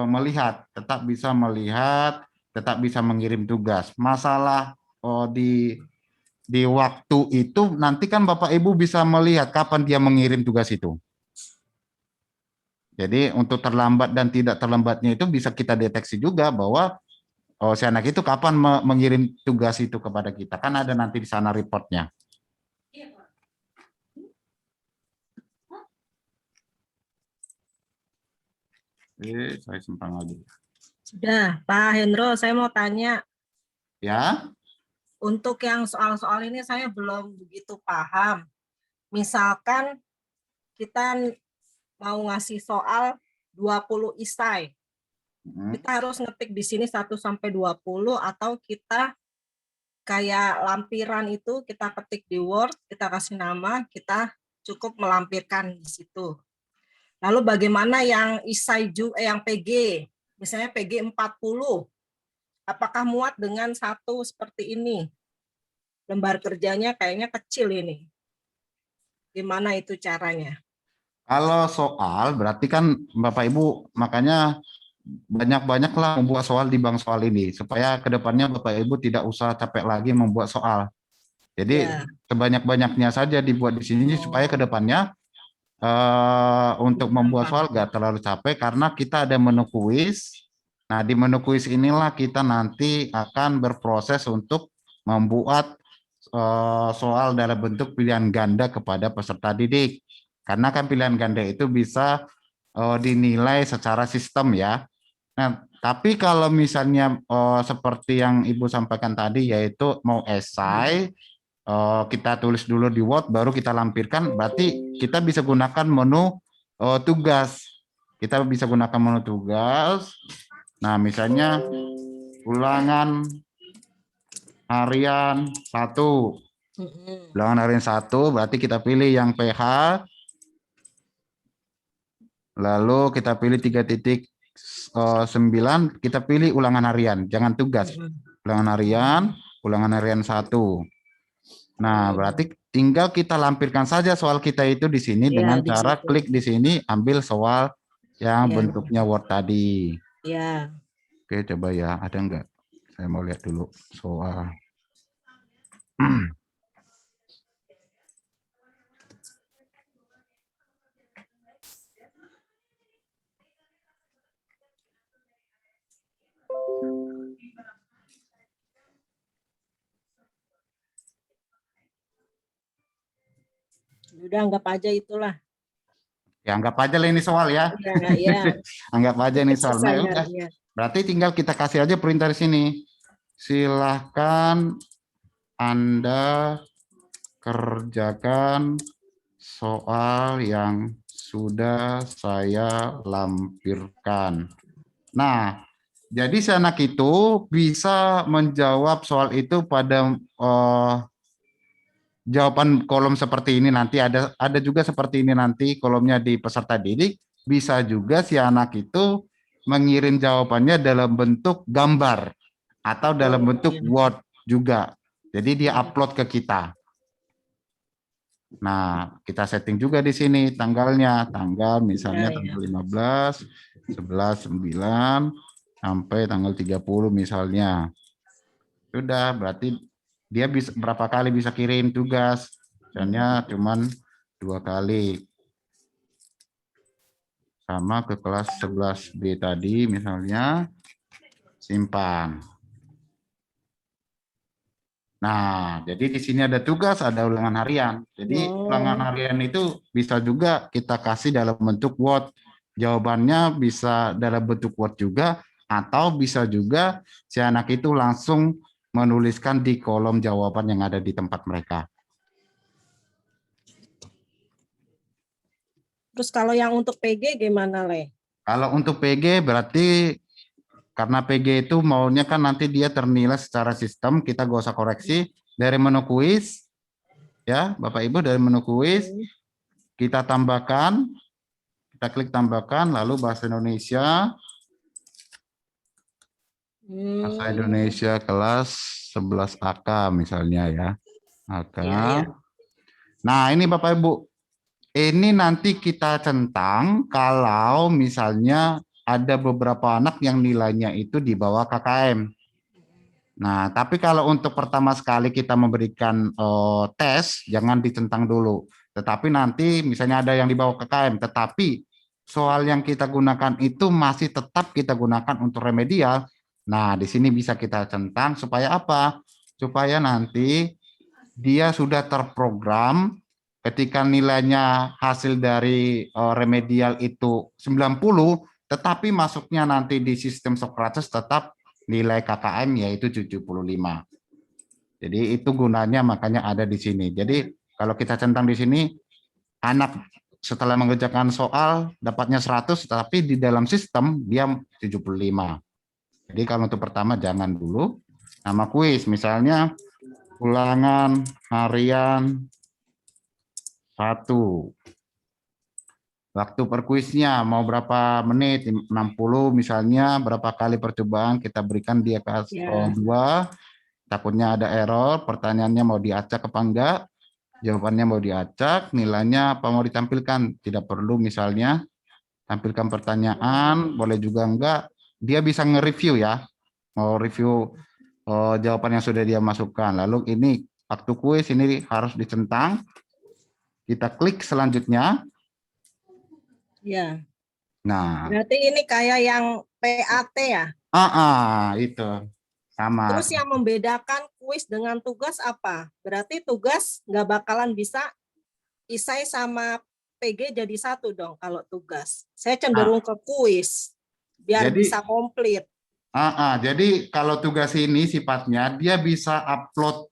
melihat, tetap bisa mengirim tugas. Masalah di waktu itu nanti kan Bapak Ibu bisa melihat kapan dia mengirim tugas itu. Jadi untuk terlambat dan tidak terlambatnya itu bisa kita deteksi juga bahwa si anak itu kapan mengirim tugas itu kepada kita. Kan ada nanti di sana reportnya. Saya simpan lagi. Sudah, Pak Hendro, saya mau tanya. Ya. Untuk yang soal-soal ini saya belum begitu paham. Misalkan kita mau ngasih soal 20 isai. Kita harus ngetik di sini 1 sampai 20 atau kita kayak lampiran itu kita ketik di Word, kita kasih nama, kita cukup melampirkan di situ. Lalu bagaimana yang isai yang PG? Misalnya PG 40. Apakah muat dengan satu seperti ini? Lembar kerjanya kayaknya kecil ini. Gimana itu caranya? Kalau soal berarti kan Bapak Ibu makanya banyak-banyaklah membuat soal di bank soal ini supaya kedepannya Bapak Ibu tidak usah capek lagi membuat soal. Jadi Ya. sebanyak-banyaknya saja dibuat di sini supaya kedepannya untuk membuat soal gak terlalu capek karena kita ada menu kuis. Nah di menu kuis inilah kita nanti akan berproses untuk membuat soal dalam bentuk pilihan ganda kepada peserta didik. Karena kan pilihan ganda itu bisa dinilai secara sistem ya. Nah, tapi kalau misalnya seperti yang Ibu sampaikan tadi yaitu mau esai, kita tulis dulu di Word baru kita lampirkan, berarti kita bisa gunakan menu tugas. Kita bisa gunakan menu tugas. Nah, misalnya ulangan harian 1. Ulangan harian 1 berarti kita pilih yang PH. Lalu kita pilih 3.9, kita pilih ulangan harian, jangan tugas. Ulangan harian 1. Nah, berarti tinggal kita lampirkan saja soal kita itu di sini dengan cara klik di sini, ambil soal yang bentuknya Word tadi. Ya. Oke, coba ya, ada enggak? Saya mau lihat dulu soal. Udah anggap aja itulah. Ya, anggap aja lah ini soal ya. Ya. Anggap aja ini soal. Nah, udah. Ya. Berarti tinggal kita kasih aja perintah di sini. Silahkan Anda kerjakan soal yang sudah saya lampirkan. Nah, jadi si anak itu bisa menjawab soal itu pada jawaban kolom seperti ini, nanti ada juga seperti ini nanti kolomnya di peserta didik. Bisa juga si anak itu mengirim jawabannya dalam bentuk gambar atau dalam bentuk Word juga. Jadi dia upload ke kita. Nah, kita setting juga di sini tanggalnya, tanggal misalnya tanggal 15, 11, 9 sampai tanggal 30 misalnya. Sudah, berarti dia bisa berapa kali bisa kirim tugas. Misalnya cuman 2 kali. Sama ke kelas 11B tadi misalnya, simpan. Nah, jadi di sini ada tugas, ada ulangan harian. Jadi ulangan harian itu bisa juga kita kasih dalam bentuk Word. Jawabannya bisa dalam bentuk Word juga, atau bisa juga si anak itu langsung menuliskan di kolom jawaban yang ada di tempat mereka. Terus kalau yang untuk PG gimana, Le? Kalau untuk PG berarti karena PG itu maunya kan nanti dia ternilai secara sistem, kita gak usah koreksi dari menu kuis, ya Bapak Ibu, dari menu kuis kita tambahkan, kita klik tambahkan, lalu bahasa Indonesia, bahasa Indonesia kelas 11 AK misalnya ya, AK. Nah ini Bapak Ibu, ini nanti kita centang kalau misalnya ada beberapa anak yang nilainya itu di bawah KKM. Nah, tapi kalau untuk pertama sekali kita memberikan tes, jangan dicentang dulu. Tetapi nanti misalnya ada yang di bawah KKM, tetapi soal yang kita gunakan itu masih tetap kita gunakan untuk remedial. Nah, di sini bisa kita centang supaya apa? Supaya nanti dia sudah terprogram ketika nilainya hasil dari remedial itu 90, tetapi masuknya nanti di sistem Socrates tetap nilai KKM yaitu 75. Jadi itu gunanya makanya ada di sini. Jadi kalau kita centang di sini, anak setelah mengerjakan soal dapatnya 100, tapi di dalam sistem dia 75. Jadi kalau untuk pertama jangan dulu. Nama kuis misalnya ulangan harian 1. Waktu per kuisnya mau berapa menit, 60 misalnya, berapa kali percobaan kita berikan dia kasih Ya. 2, takutnya ada error, pertanyaannya mau diacak apa enggak, jawabannya mau diacak, nilainya apa mau ditampilkan, tidak perlu misalnya tampilkan pertanyaan, boleh juga enggak, dia bisa nge-review ya, mau review jawaban yang sudah dia masukkan. Lalu ini waktu kuis ini harus dicentang, kita klik selanjutnya. Ya. Nah, Berarti ini kayak yang PAT ya. itu sama. Terus yang membedakan kuis dengan tugas apa? Berarti tugas nggak bakalan bisa isai sama PG jadi satu dong kalau tugas. Saya cenderung ke kuis biar Jadi- bisa komplit. Jadi kalau tugas ini sifatnya dia bisa upload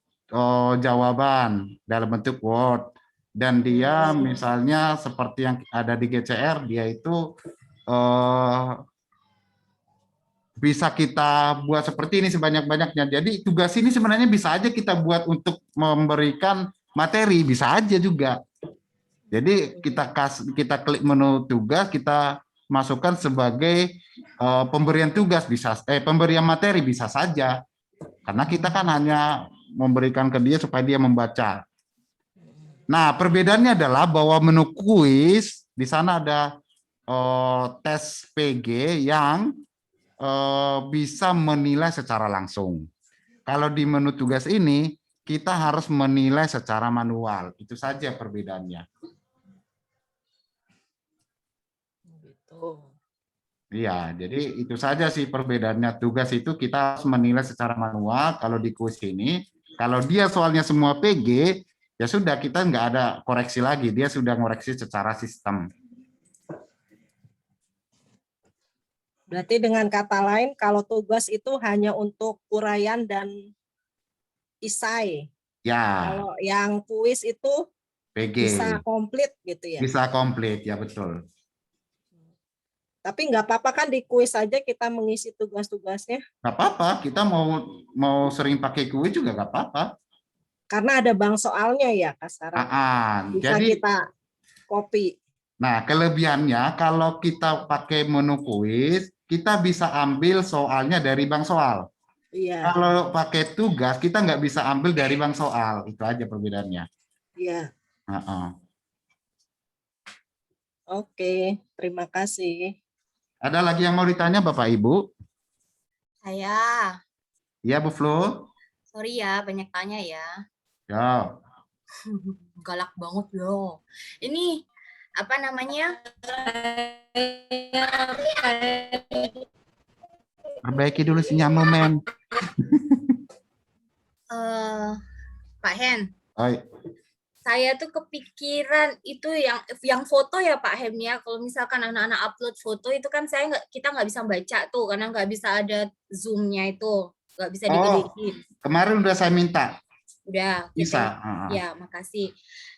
jawaban dalam bentuk Word, dan dia misalnya seperti yang ada di GCR, dia itu bisa kita buat seperti ini sebanyak-banyaknya. Jadi tugas ini sebenarnya bisa aja kita buat untuk memberikan materi, bisa aja juga. Jadi kita klik menu tugas, kita masukkan sebagai pemberian tugas, bisa pemberian materi bisa saja. Karena kita kan hanya memberikan ke dia supaya dia membaca. Nah, perbedaannya adalah bahwa menu kuis di sana ada tes PG yang bisa menilai secara langsung. Kalau di menu tugas ini kita harus menilai secara manual. Itu saja perbedaannya. Gitu. Iya, jadi itu saja sih perbedaannya. Tugas itu kita harus menilai secara manual. Kalau di kuis ini, kalau dia soalnya semua PG, ya sudah kita nggak ada koreksi lagi. Dia sudah koreksi secara sistem. Berarti dengan kata lain, kalau tugas itu hanya untuk uraian dan isai. Ya, Kalau yang kuis itu PG bisa komplit gitu ya. bisa komplit, ya betul. Tapi nggak apa-apa kan di kuis saja kita mengisi tugas-tugasnya. Nggak apa-apa, kita mau sering pakai kuis juga nggak apa-apa. Karena ada bank soalnya ya kasarannya. Bisa Jadi, kita copy. nah kelebihannya kalau kita pakai menu kuis, kita bisa ambil soalnya dari bank soal. Iya, Kalau pakai tugas, kita nggak bisa ambil dari bank soal. Itu aja perbedaannya. iya. Oke, terima kasih. Ada lagi yang mau ditanya Bapak Ibu? Saya, Ya Bu Flo? sorry ya, banyak tanya ya. Ya. Galak banget loh. Ini apa namanya? Perbaiki dulu sinyalmu, men. Pak Hen, Oh, saya tuh kepikiran itu yang foto ya Pak Hem ya. Kalau misalkan anak-anak upload foto itu kan kita nggak bisa baca tuh karena nggak bisa ada zoom-nya itu, nggak bisa digedein. kemarin udah saya minta. Udah, Bisa. ya makasih.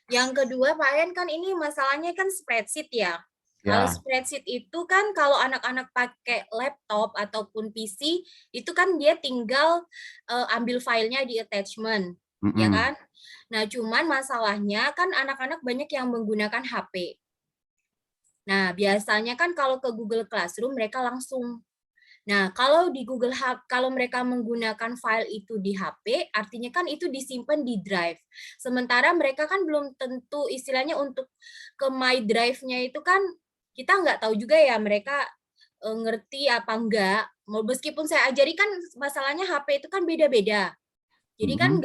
Yang kedua Pak Hen kan ini masalahnya kan spreadsheet ya. Kalau spreadsheet itu kan kalau anak-anak pakai laptop ataupun PC itu kan dia tinggal ambil filenya di attachment, ya kan? Nah, cuman masalahnya kan anak-anak banyak yang menggunakan HP. Nah, biasanya kan kalau ke Google Classroom mereka langsung. Nah, kalau di kalau mereka menggunakan file itu di HP, artinya kan itu disimpan di drive. Sementara mereka kan belum tentu istilahnya untuk ke My Drive-nya itu kan kita nggak tahu juga ya mereka ngerti apa enggak. Meskipun saya ajari kan masalahnya HP itu kan beda-beda. Jadi kan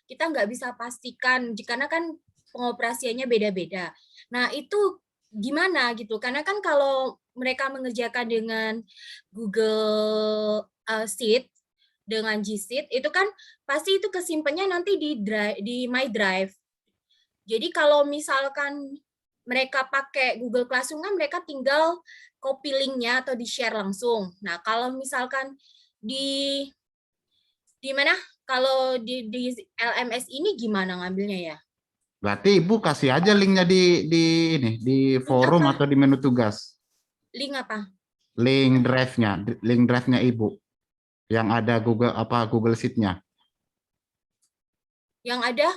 kita nggak bisa pastikan karena kan pengoperasiannya beda-beda. Nah, itu gimana gitu? Karena kan kalau mereka mengerjakan dengan Google Sheet dengan G Sheet itu kan pasti itu kesimpannya nanti di My Drive. Jadi kalau misalkan mereka pakai Google Classroom kan mereka tinggal copy link-nya atau di-share langsung. Nah, kalau misalkan di mana? Kalau di LMS ini gimana ngambilnya ya? Berarti Ibu kasih aja linknya di forum atau di menu tugas. Link apa? Link drive-nya Ibu. Yang ada Google Sheet-nya. Yang ada?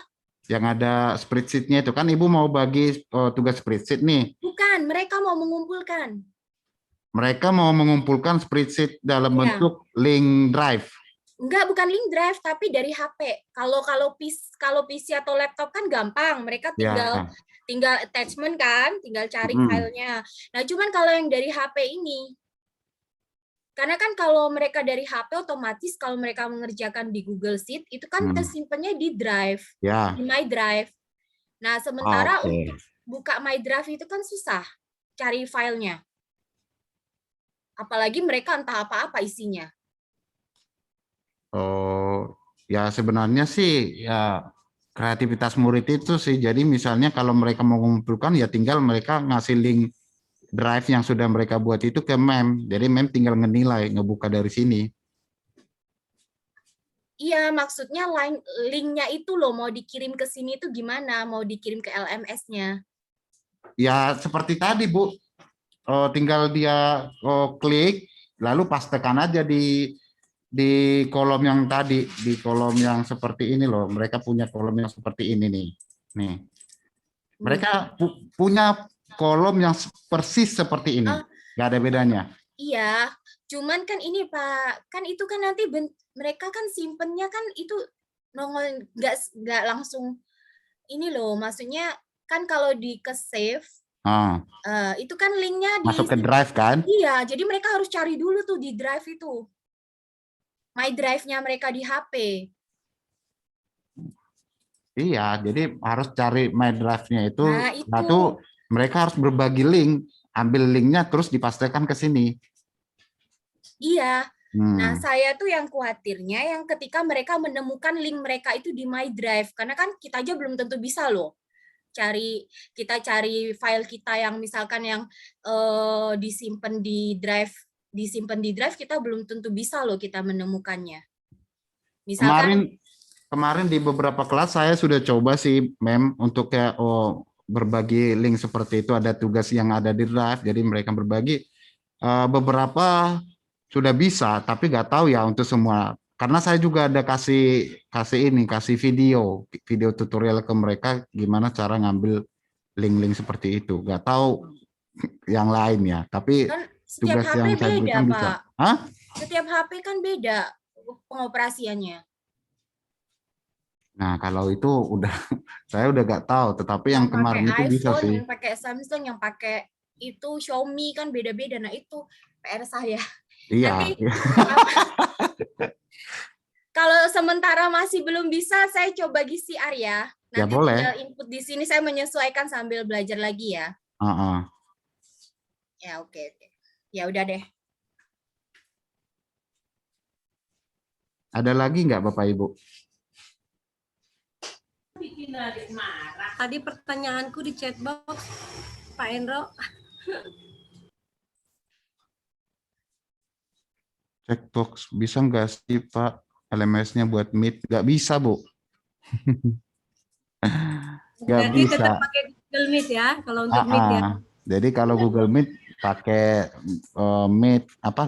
Yang ada spreadsheet-nya itu kan Ibu mau bagi tugas spreadsheet nih. Bukan, mereka mau mengumpulkan. Mereka mau mengumpulkan spreadsheet dalam Iya. bentuk link drive. Enggak, bukan link drive, tapi dari HP. Kalau PC atau laptop kan gampang, mereka Ya. tinggal attachment kan, tinggal cari Mm-mm. filenya. Nah, cuman kalau yang dari HP ini, karena kan kalau mereka dari HP otomatis kalau mereka mengerjakan di Google Sheet itu kan tersimpannya di drive, Ya. di My Drive. Nah, sementara Oke. untuk buka My Drive itu kan susah cari filenya. Apalagi mereka entah apa-apa isinya. Oh, ya sebenarnya sih ya kreativitas murid itu sih. Jadi misalnya kalau mereka mau mengumpulkan ya tinggal mereka ngasih link drive yang sudah mereka buat itu ke MEM. Jadi MEM tinggal ngenilai, ngebuka dari sini. Iya, maksudnya linknya itu loh mau dikirim ke sini itu gimana? Mau dikirim ke LMS-nya? Ya seperti tadi Bu, tinggal dia klik, lalu pastekan aja di kolom yang tadi, di kolom yang seperti ini loh. Mereka punya kolom yang seperti ini nih. Nih, mereka punya kolom yang persis seperti ini, nggak ada bedanya. Iya, cuman kan ini Pak, kan itu kan nanti mereka kan simpennya kan itu nongol nggak langsung ini loh, maksudnya kan kalau di ke save itu kan linknya masuk ke drive kan? Iya, jadi mereka harus cari dulu tuh di drive itu, My Drive-nya mereka di HP. Iya, jadi harus cari My Drive-nya itu. Nah, itu. Lalu mereka harus berbagi link, ambil linknya terus dipastikan ke sini. Iya. Nah, saya tuh yang khawatirnya yang ketika mereka menemukan link mereka itu di My Drive, karena kan kita aja belum tentu bisa loh kita cari file kita yang misalkan yang disimpan di drive kita belum tentu bisa loh kita menemukannya. Misalkan Kemarin di beberapa kelas saya sudah coba sih Mem untuk kayak berbagi link seperti itu, ada tugas yang ada di drive jadi mereka berbagi, beberapa sudah bisa tapi nggak tahu ya untuk semua, karena saya juga ada kasih video tutorial ke mereka gimana cara ngambil link-link seperti itu, nggak tahu yang lain ya, tapi kan tugas setiap yang HP saya beda berikan bisa. Pak. Setiap HP kan beda pengoperasiannya. Nah, kalau itu saya udah nggak tahu, tetapi yang kemarin itu bisa sih. Yang pakai Samsung, yang pakai itu Xiaomi kan beda-beda. Nah, itu PR saya. Iya. Nanti kalau sementara masih belum bisa, saya coba GCR ya. Nanti ya boleh. tinggal input di sini, saya menyesuaikan sambil belajar lagi ya. Ya, oke. Ya udah deh. Ada lagi nggak Bapak Ibu? Tadi pertanyaanku di chatbox, Pak Endro. Checkbox bisa nggak sih Pak LMS-nya buat Meet? Nggak bisa Bu. Nggak bisa. Tetap pakai Google Meet ya kalau untuk Meet ya. Jadi kalau Google Meet pakai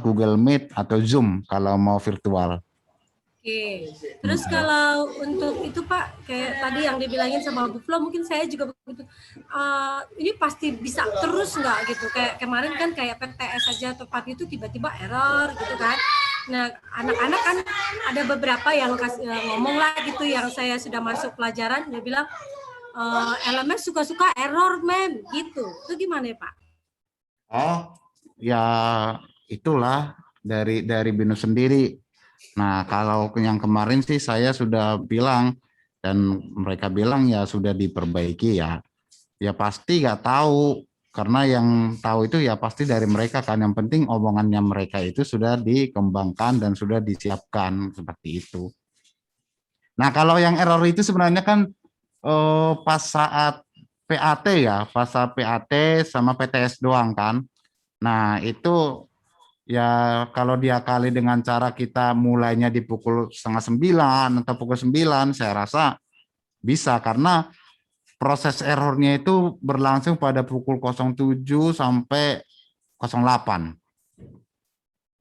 Google Meet atau Zoom kalau mau virtual. Oke. Terus kalau untuk itu Pak, kayak tadi yang dibilangin sama Bu Flo, mungkin saya juga begitu. Ini pasti bisa terus nggak gitu? Kayak kemarin kan kayak PTS saja tepat itu tiba-tiba error gitu kan. Nah, anak-anak kan ada beberapa yang ngomong lah gitu, yang saya sudah masuk pelajaran, dia bilang LMS suka-suka error, Mem, gitu. Itu gimana ya Pak? Oh, ya itulah dari BINUS sendiri. Nah, kalau yang kemarin sih saya sudah bilang dan mereka bilang ya sudah diperbaiki ya. Ya pasti nggak tahu, karena yang tahu itu ya pasti dari mereka kan. Yang penting omongannya mereka itu sudah dikembangkan dan sudah disiapkan seperti itu. Nah, kalau yang error itu sebenarnya kan pas saat PAT ya, pas saat PAT sama PTS doang kan. Nah, itu ya kalau diakali dengan cara kita mulainya di pukul 8:30 atau pukul 9, saya rasa bisa, karena proses errornya itu berlangsung pada pukul 07 sampai 08.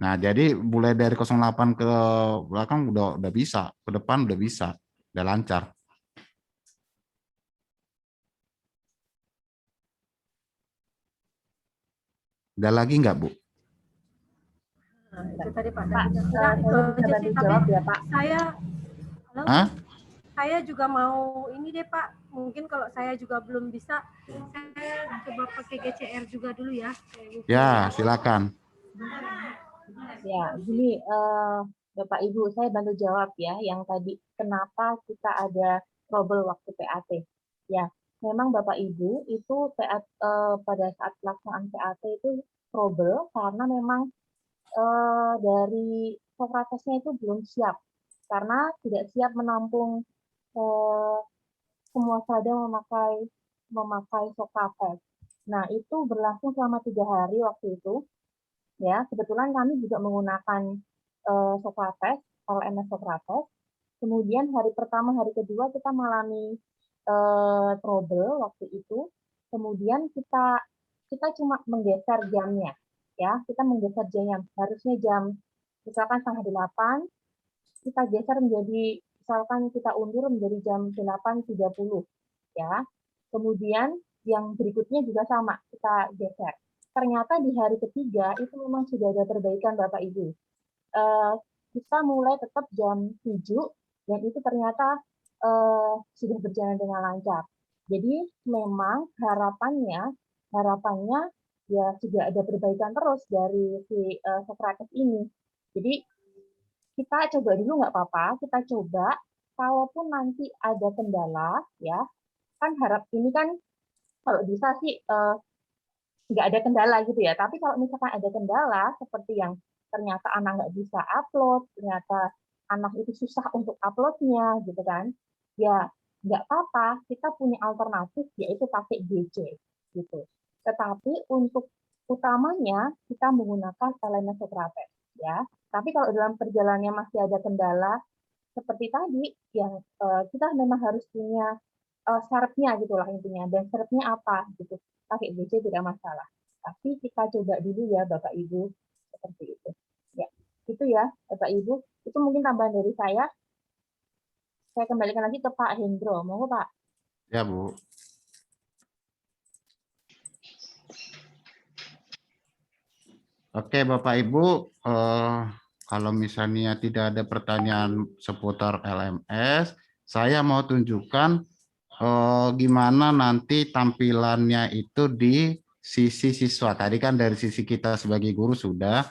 Nah, jadi mulai dari 08 ke belakang udah bisa, ke depan udah bisa, udah lancar. Ada lagi nggak, Bu? Nah, itu tadi Pak. Pak, Enggak, saya itu bisa aja bantu sih. Tapi jawab ya, Pak. saya, halo, Hah? saya juga mau ini deh Pak. Mungkin kalau saya juga belum bisa, saya coba pakai GCR juga dulu ya. Ya, silakan. Ya, gini, Bapak Ibu, saya bantu jawab ya, yang tadi kenapa kita ada trouble waktu PAT. Ya, memang Bapak Ibu itu pada saat pelaksanaan PAT itu trouble karena memang dari Sokratesnya itu belum siap, karena tidak siap menampung semua seragam memakai Sokrates. Nah, itu berlangsung selama 3 hari waktu itu. Ya, kebetulan kami juga menggunakan Sokrates, LMS Sokrates. Kemudian hari pertama, hari kedua kita mengalami trouble waktu itu. Kemudian kita cuma menggeser jamnya, ya, kita menggeser jamnya. Harusnya jam misalkan 7:30, kita geser menjadi misalkan kita undur menjadi jam 8.30, ya. Kemudian yang berikutnya juga sama, kita geser. Ternyata di hari ketiga itu memang sudah ada perbaikan Bapak Ibu. Kita mulai tetap jam 7 dan itu ternyata sudah berjalan dengan lancar. Jadi memang harapannya ya sudah ada perbaikan terus dari si Sokrates ini. Jadi kita coba dulu nggak apa-apa, kita coba kalaupun nanti ada kendala ya, kan ini kan kalau bisa sih nggak ada kendala gitu ya. Tapi kalau misalkan ada kendala seperti yang ternyata anak nggak bisa upload, ternyata anak itu susah untuk uploadnya gitu kan, ya nggak apa-apa, kita punya alternatif yaitu pakai GC gitu. Tetapi untuk utamanya kita menggunakan LMS Sokrates ya. Tapi kalau dalam perjalanannya masih ada kendala seperti tadi, yang kita memang harus punya syaratnya gitulah intinya. Dan syaratnya apa gitu? Pakai GC tidak masalah. Tapi kita coba dulu ya Bapak Ibu seperti itu. Ya, itu ya Bapak Ibu. Itu mungkin tambahan dari saya. Saya kembalikan lagi ke Pak Hendro. Monggo Pak. Ya, Bu. Oke, Bapak Ibu, kalau misalnya tidak ada pertanyaan seputar LMS, saya mau tunjukkan gimana nanti tampilannya itu di sisi siswa. Tadi kan dari sisi kita sebagai guru sudah.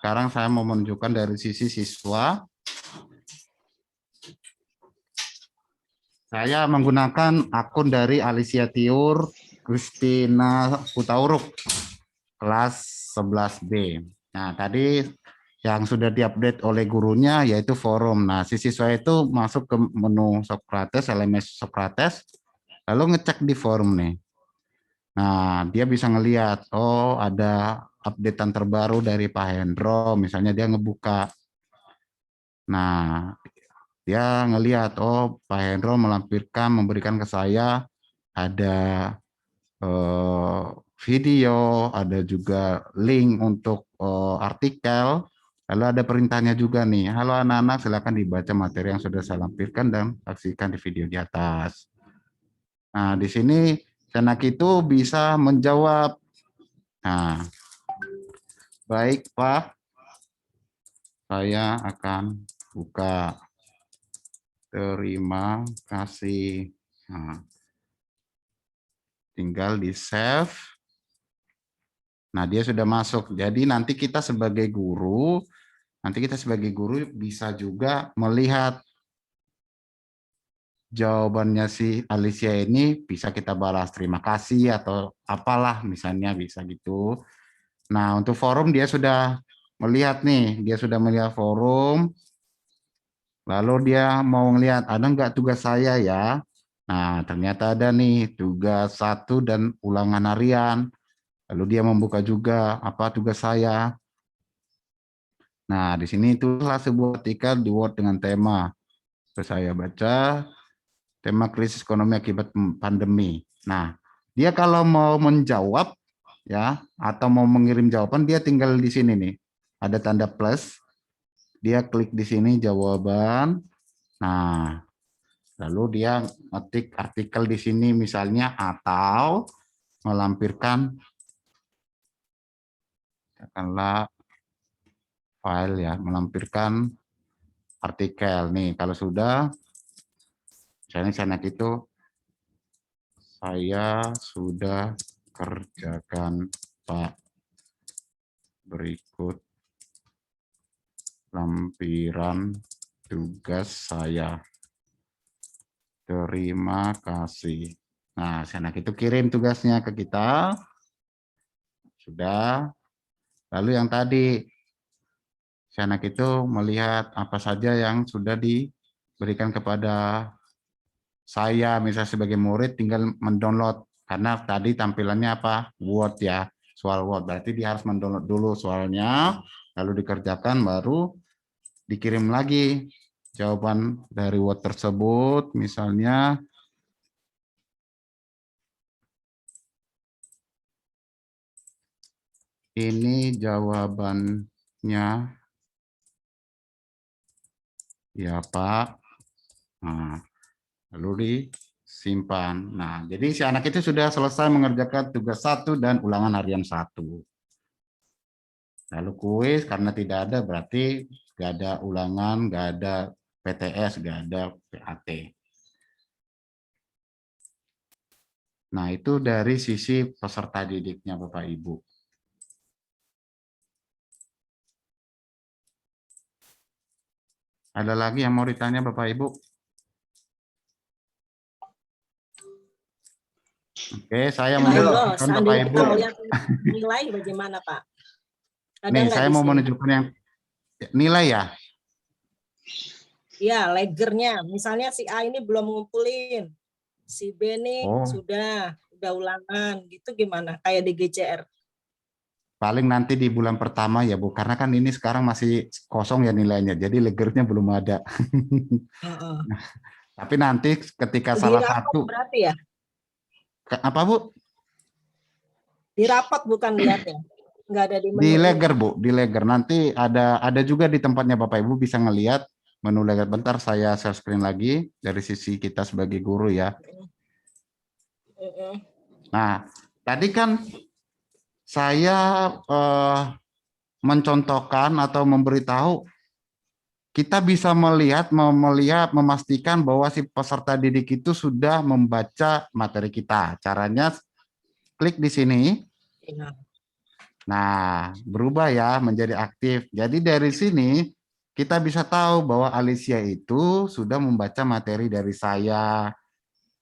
Sekarang saya mau menunjukkan dari sisi siswa. Saya menggunakan akun dari Alicia Tiur, Christina Hutauruk, kelas 11B. Nah, tadi yang sudah diupdate oleh gurunya yaitu forum. Nah, si siswa itu masuk ke menu Sokrates, LMS Sokrates, lalu ngecek di forum nih. Nah, dia bisa ngelihat, oh ada updatean terbaru dari Pak Hendro, misalnya dia ngebuka. Nah, dia ngelihat, oh Pak Hendro memberikan ke saya ada video, ada juga link untuk artikel, lalu ada perintahnya juga nih, halo anak-anak, silakan dibaca materi yang sudah saya lampirkan dan saksikan di video di atas. Nah, di sini Senak itu bisa menjawab. Nah, baik Pak, saya akan buka. Terima kasih. Nah, tinggal di save. Nah, dia sudah masuk. Jadi nanti kita sebagai guru bisa juga melihat jawabannya si Alicia ini, bisa kita balas terima kasih atau apalah misalnya, bisa gitu. Nah, untuk forum dia sudah melihat nih, dia sudah melihat forum. Lalu dia mau ngelihat ada nggak tugas saya ya. Nah, ternyata ada nih tugas 1 dan ulangan harian. Lalu dia membuka juga apa tugas saya. Nah, di sini itulah sebuah artikel di Word dengan tema. Terus saya baca tema krisis ekonomi akibat pandemi. Nah, dia kalau mau menjawab ya atau mau mengirim jawaban, dia tinggal di sini nih. Ada tanda plus. Dia klik di sini jawaban. Nah, lalu dia ngetik artikel di sini misalnya atau melampirkan katakanlah file ya, melampirkan artikel. Nih, kalau sudah, misalnya sana itu, saya sudah kerjakan Pak. Berikut lampiran tugas saya. Terima kasih. Nah, sana itu kirim tugasnya ke kita. Sudah. Lalu yang tadi, sana itu melihat apa saja yang sudah diberikan kepada saya, misalnya sebagai murid tinggal mendownload. Karena tadi tampilannya apa? Word ya, soal Word. Berarti dia harus mendownload dulu soalnya, lalu dikerjakan, baru dikirim lagi jawaban dari Word tersebut. Misalnya, ini jawabannya, ya Pak. Nah, lalu disimpan. Nah, jadi si anak itu sudah selesai mengerjakan tugas 1 dan ulangan harian 1. Lalu kuis karena tidak ada, berarti nggak ada ulangan, nggak ada PTS, nggak ada PAT. Nah, itu dari sisi peserta didiknya Bapak Ibu. Ada lagi yang mau ditanya Bapak Ibu? Oke, saya mau menunjukkan Bapak Ibu. Nilai bagaimana Pak? Nih, saya mau menunjukkan yang nilai ya. Iya, ledgernya. Misalnya si A ini belum ngumpulin, si B nih sudah ulangan, gitu gimana? Kayak di GCR. Paling nanti di bulan pertama ya Bu, karena kan ini sekarang masih kosong ya nilainya, jadi ledgernya belum ada. Tapi nanti ketika salah satu. Berarti ya? Apa Bu? Di rapat bukan lihat ya? Nggak ada di menu. Di ledger Bu, di ledger. Nanti ada juga di tempatnya Bapak Ibu bisa ngelihat menu ledger. Bentar saya share screen lagi dari sisi kita sebagai guru ya. Nah, tadi kan saya mencontohkan atau memberitahu kita bisa melihat, memastikan bahwa si peserta didik itu sudah membaca materi kita. Caranya klik di sini. Nah, berubah ya menjadi aktif. Jadi dari sini kita bisa tahu bahwa Alicia itu sudah membaca materi dari saya.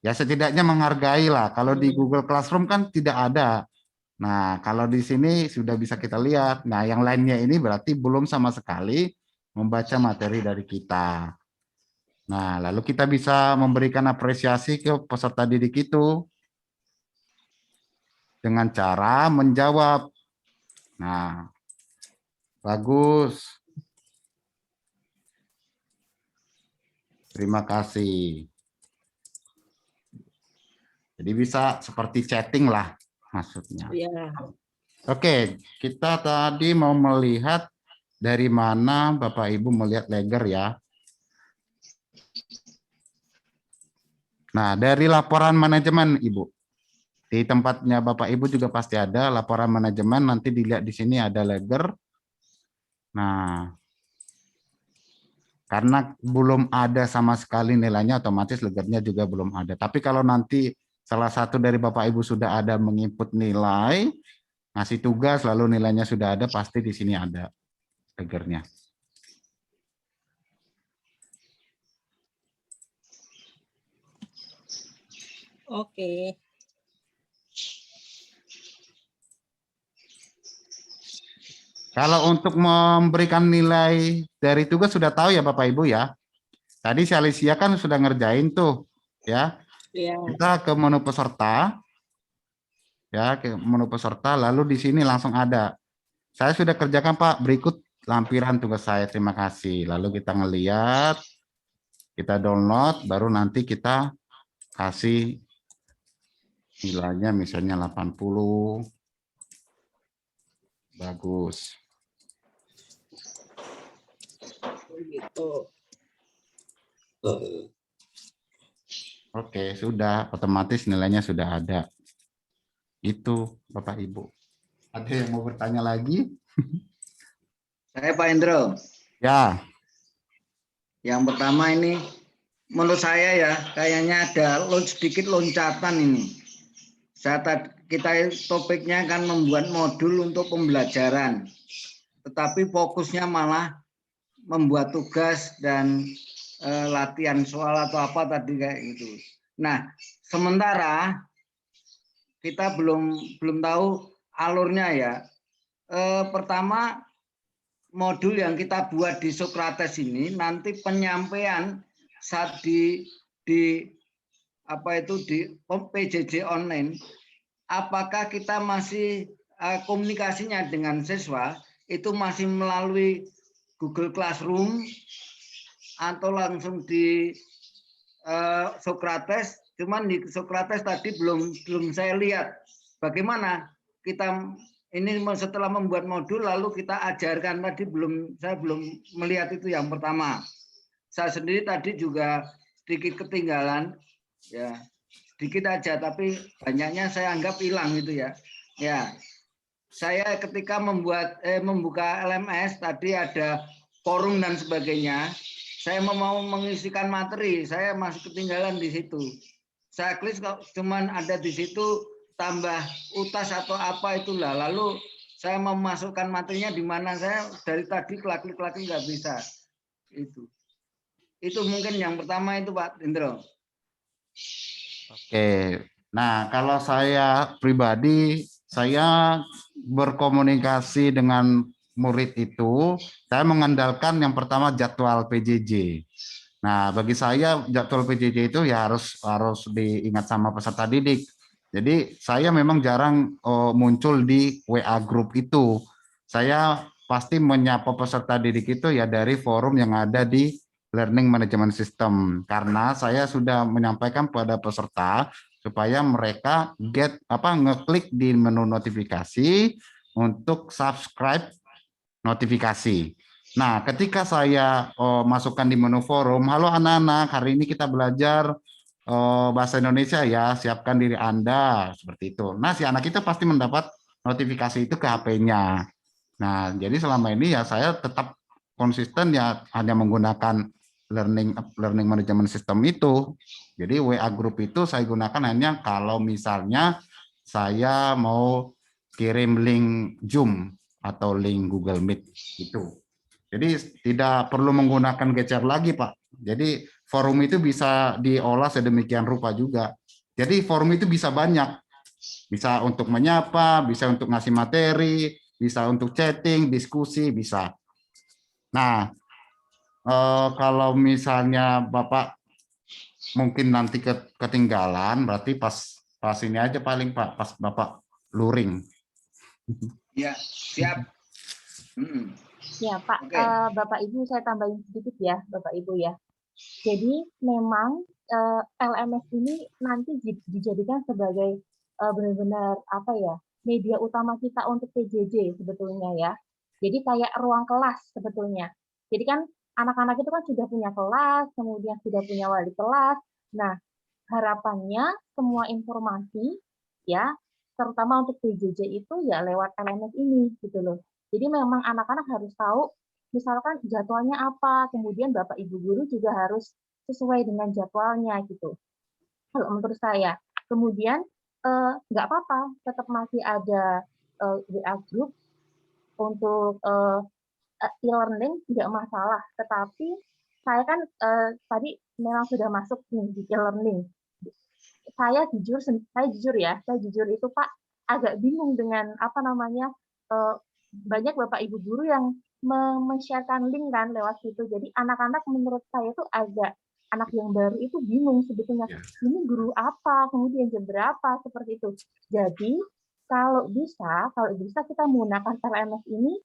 Ya setidaknya menghargai lah. Kalau di Google Classroom kan tidak ada. Nah, kalau di sini sudah bisa kita lihat. Nah, yang lainnya ini berarti belum sama sekali membaca materi dari kita. Nah, lalu kita bisa memberikan apresiasi ke peserta didik itu dengan cara menjawab. Nah, bagus. Terima kasih. Jadi bisa seperti chatting lah maksudnya. Oke, kita tadi mau melihat dari mana Bapak Ibu melihat ledger ya. Nah, dari laporan manajemen Ibu. Di tempatnya Bapak Ibu juga pasti ada laporan manajemen, nanti dilihat di sini ada ledger. Nah, karena belum ada sama sekali nilainya, otomatis ledgernya juga belum ada. Tapi kalau nanti salah satu dari Bapak Ibu sudah ada menginput nilai, ngasih tugas, lalu nilainya sudah ada, pasti di sini ada ledgernya. Oke. Kalau untuk memberikan nilai dari tugas sudah tahu ya Bapak Ibu ya. Tadi si Alicia kan sudah ngerjain tuh ya. Kita ke menu peserta. Ya, ke menu peserta lalu di sini langsung ada. Saya sudah kerjakan Pak, berikut lampiran tugas saya. Terima kasih. Lalu kita ngelihat, kita download, baru nanti kita kasih nilainya misalnya 80. Bagus. Oke, sudah otomatis nilainya sudah ada. Itu Bapak Ibu. Ada yang mau bertanya lagi? Saya Pak Indro. Ya. Yang pertama ini, menurut saya ya, kayaknya ada sedikit loncatan ini. Kita topiknya kan membuat modul untuk pembelajaran, tetapi fokusnya malah membuat tugas dan latihan soal atau apa tadi kayak gitu. Nah, sementara kita belum tahu alurnya ya. Pertama, modul yang kita buat di Sokrates ini nanti penyampaian saat di PJJ online, apakah kita masih komunikasinya dengan siswa itu masih melalui Google Classroom atau langsung di Sokrates. Cuman di Sokrates tadi belum saya lihat bagaimana kita ini setelah membuat modul lalu kita ajarkan tadi saya belum melihat itu yang pertama. Saya sendiri tadi juga sedikit ketinggalan ya, sedikit aja tapi banyaknya saya anggap hilang gitu ya. Ya. Saya ketika membuka LMS tadi ada forum dan sebagainya. Saya mau mengisikan materi, saya masih ketinggalan di situ. Saya klik cuman ada di situ tambah utas atau apa itulah. Lalu saya memasukkan materinya di mana saya dari tadi klik nggak bisa. Itu mungkin yang pertama itu Pak Indro. Oke. Nah, kalau saya pribadi, saya berkomunikasi dengan murid itu, saya mengandalkan yang pertama jadwal PJJ. Nah, bagi saya jadwal PJJ itu ya harus diingat sama peserta didik. Jadi saya memang jarang muncul di WA group itu. Saya pasti menyapa peserta didik itu ya dari forum yang ada di Learning Management System, karena saya sudah menyampaikan kepada peserta supaya mereka ngeklik di menu notifikasi untuk subscribe notifikasi. Nah, ketika saya masukkan di menu forum, halo anak-anak, hari ini kita belajar bahasa Indonesia ya, siapkan diri Anda, seperti itu. Nah, si anak itu pasti mendapat notifikasi itu ke HP-nya. Nah, jadi selama ini ya saya tetap konsisten ya hanya menggunakan learning management system itu. Jadi WA group itu saya gunakan hanya kalau misalnya saya mau kirim link Zoom atau link Google Meet itu. Jadi tidak perlu menggunakan GCR lagi, Pak. Jadi forum itu bisa diolah sedemikian rupa juga. Jadi forum itu bisa banyak. Bisa untuk menyapa, bisa untuk ngasih materi, bisa untuk chatting, diskusi, bisa. Nah, kalau misalnya Bapak mungkin nanti ketinggalan, berarti pas ini aja paling Pak, pas Bapak luring. Ya, siap. Ya Pak, Bapak Ibu saya tambahin sedikit ya Bapak Ibu ya. Jadi memang LMS ini nanti dijadikan sebagai benar-benar apa ya, media utama kita untuk PJJ sebetulnya ya. Jadi kayak ruang kelas sebetulnya. Jadi kan anak-anak itu kan sudah punya kelas, kemudian sudah punya wali kelas. Nah, harapannya semua informasi ya, terutama untuk PJJ itu ya lewat LMS ini gitu loh. Jadi memang anak-anak harus tahu misalkan jadwalnya apa, kemudian Bapak Ibu guru juga harus sesuai dengan jadwalnya gitu. Kalau menurut saya, kemudian nggak apa-apa, tetap masih ada WA group untuk e-learning tidak masalah. Tetapi saya kan tadi memang sudah masuk nih di e-learning. Saya jujur itu Pak agak bingung dengan apa namanya banyak Bapak Ibu guru yang men-sharekan link kan lewat situ. Jadi anak-anak menurut saya itu agak anak yang baru itu bingung sebetulnya ini guru apa, kemudian jam berapa seperti itu. Jadi kalau bisa kita menggunakan LMS ini,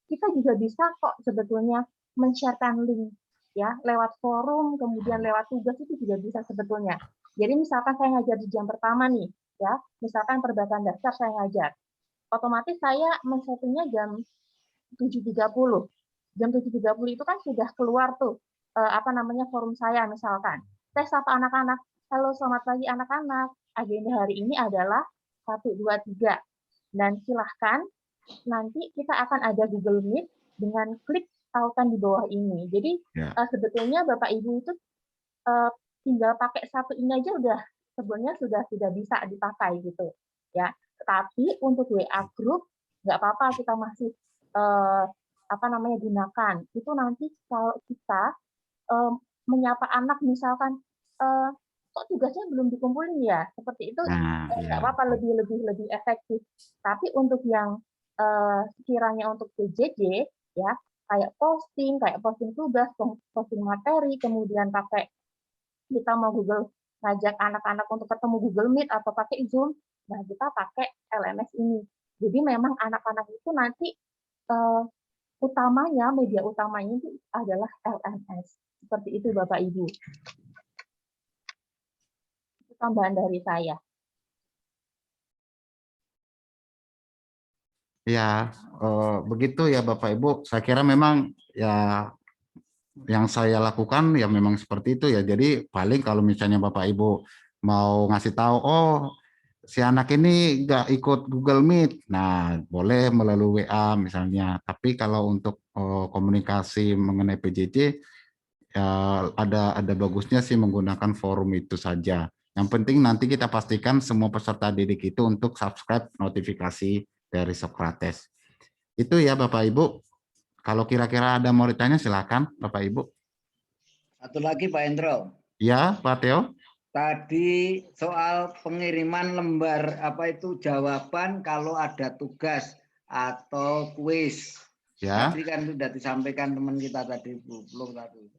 kita juga bisa kok sebetulnya men-sharekan link ya lewat forum, kemudian lewat tugas itu juga bisa sebetulnya. Jadi misalkan saya ngajar di jam pertama nih, ya, misalkan perbatasan dasar saya ngajar. Otomatis saya men-settingnya jam 7.30. Jam 7.30 itu kan sudah keluar tuh forum saya misalkan. Saya sapa anak-anak, halo selamat pagi anak-anak. Agenda hari ini adalah 1, 2, 3. Dan silahkan nanti kita akan ada Google Meet dengan klik tautan di bawah ini. Jadi sebetulnya Bapak Ibu itu tinggal pakai satu ini aja udah sebenarnya sudah bisa dipakai gitu ya. Tetapi untuk WA group nggak apa-apa kita masih gunakan. Itu nanti kalau kita menyapa anak misalkan kok tugasnya belum dikumpulin ya, seperti itu nggak apa-apa, lebih efektif. Tapi untuk yang sekiranya untuk PJJ ya, kayak posting tugas, posting materi, kemudian pakai kita mau ngajak anak-anak untuk ketemu Google Meet atau pakai Zoom, nah kita pakai LMS ini. Jadi memang anak-anak itu nanti media utamanya itu adalah LMS. Seperti itu Bapak Ibu. Itu tambahan dari saya. Ya, begitu ya Bapak Ibu. Saya kira memang ya yang saya lakukan ya memang seperti itu ya. Jadi paling kalau misalnya Bapak Ibu mau ngasih tahu, oh si anak ini nggak ikut Google Meet, nah boleh melalui WA misalnya. Tapi kalau untuk komunikasi mengenai PJJ, ya ada bagusnya sih menggunakan forum itu saja. Yang penting nanti kita pastikan semua peserta didik itu untuk subscribe notifikasi dari Socrates. Itu ya Bapak Ibu. Kalau kira-kira ada mau ditanya silakan Bapak Ibu. Satu lagi Pak Hendro. Ya Pak Theo. Tadi soal pengiriman lembar jawaban kalau ada tugas atau kuis. Ya. Tadi kan sudah disampaikan teman kita tadi Bu Plung tadi.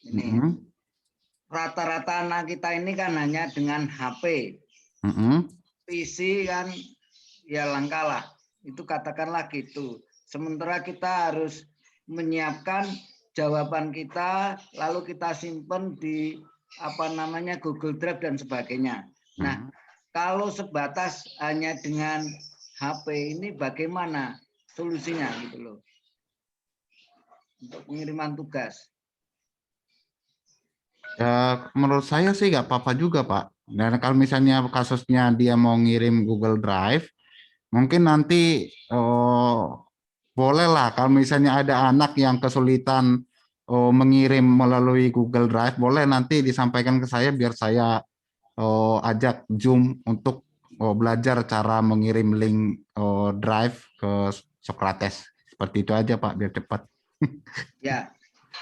Ini rata-rata anak kita ini kan hanya dengan HP. PC kan ya langka lah. Itu katakanlah gitu. Sementara kita harus menyiapkan jawaban kita, lalu kita simpan di Google Drive dan sebagainya. Nah, kalau sebatas hanya dengan HP ini bagaimana solusinya gitu loh untuk pengiriman tugas? Ya, menurut saya sih nggak apa-apa juga Pak. Dan kalau misalnya kasusnya dia mau ngirim Google Drive, mungkin nanti bolehlah kalau misalnya ada anak yang kesulitan mengirim melalui Google Drive, boleh nanti disampaikan ke saya biar saya ajak Zoom untuk belajar cara mengirim link Drive ke Socrates. Seperti itu aja Pak, biar cepat. Ya,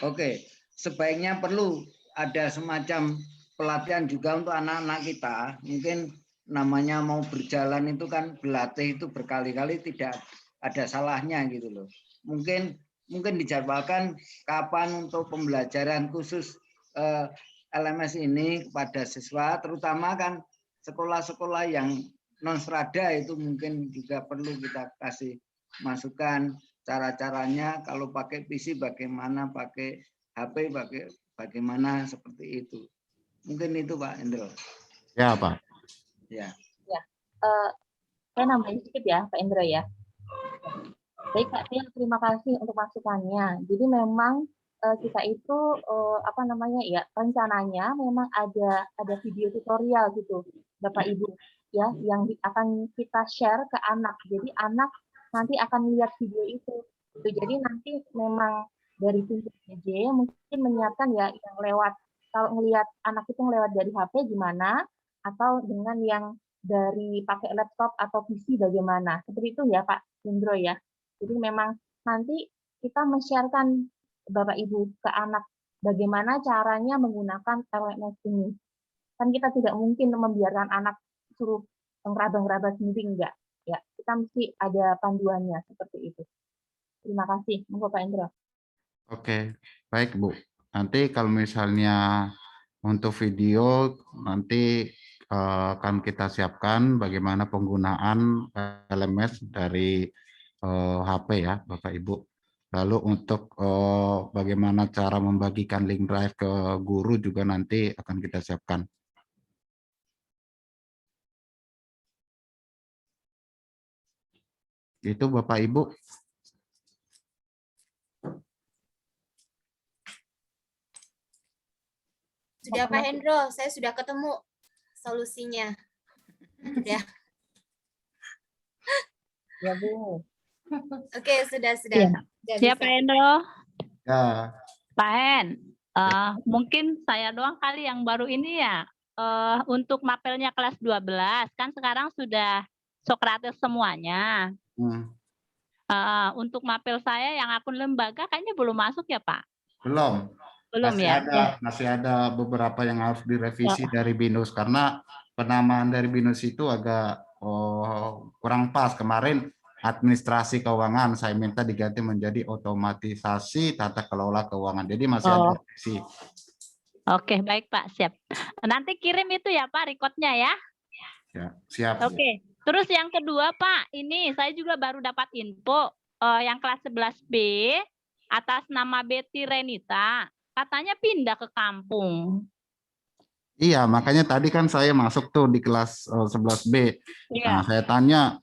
oke. Sebaiknya perlu ada semacam pelatihan juga untuk anak-anak kita. Mungkin namanya mau berjalan itu kan berlatih itu berkali-kali tidak ada salahnya gitu loh. Mungkin dijadwalkan kapan untuk pembelajaran khusus LMS ini kepada siswa, terutama kan sekolah-sekolah yang non strada itu mungkin juga perlu kita kasih masukan cara-caranya, kalau pakai PC bagaimana, pakai HP bagaimana, seperti itu. Mungkin itu Pak Hendro. Ya Pak. Ya. Saya nambahin sedikit ya Pak Hendro ya. Baik Pak Tia, terima kasih untuk masukannya. Jadi memang kita itu rencananya memang ada video tutorial gitu Bapak Ibu ya yang akan kita share ke anak. Jadi anak nanti akan lihat video itu. Jadi nanti memang dari tim PJJ mungkin menyiapkan ya yang lewat, kalau ngelihat anak itu lewat dari HP gimana, atau dengan yang dari pakai laptop atau PC bagaimana. Seperti itu ya Pak Hendro ya. Jadi memang nanti kita men-sharekan Bapak Ibu ke anak bagaimana caranya menggunakan LMS ini. Kan kita tidak mungkin membiarkan anak suruh ngeraba-ngeraba sendiri, enggak. Ya, kita mesti ada panduannya seperti itu. Terima kasih, monggo Pak Indra. Oke, baik Bu. Nanti kalau misalnya untuk video nanti akan kita siapkan bagaimana penggunaan LMS dari HP ya Bapak Ibu. Lalu untuk bagaimana cara membagikan link drive ke guru juga nanti akan kita siapkan. Itu Bapak Ibu. Sudah Pak Hendro, saya sudah ketemu solusinya. Sudah. Ya, Bu. Oke, sudah. Iya. Sudah Siap, bisa. Pak Hendro. Ya, Pak Hen, mungkin saya doang kali yang baru ini ya. Untuk mapelnya kelas 12, kan sekarang sudah Sokrates semuanya. hmm, Untuk mapel saya yang akun lembaga kayaknya belum masuk ya, Pak? belum. Belum ya? Masih ada beberapa yang harus direvisi dari BINUS karena penamaan dari BINUS itu agak kurang pas. Kemarin administrasi keuangan saya minta diganti menjadi otomatisasi tata kelola keuangan. Jadi masih ada revisi. Oke, baik Pak, siap. Nanti kirim itu ya Pak, recordnya ya. Ya, siap. Oke. Terus yang kedua Pak, ini saya juga baru dapat info yang kelas 11B atas nama Betty Renita, katanya pindah ke kampung. Iya, makanya tadi kan saya masuk tuh di kelas 11B. Nah, saya tanya,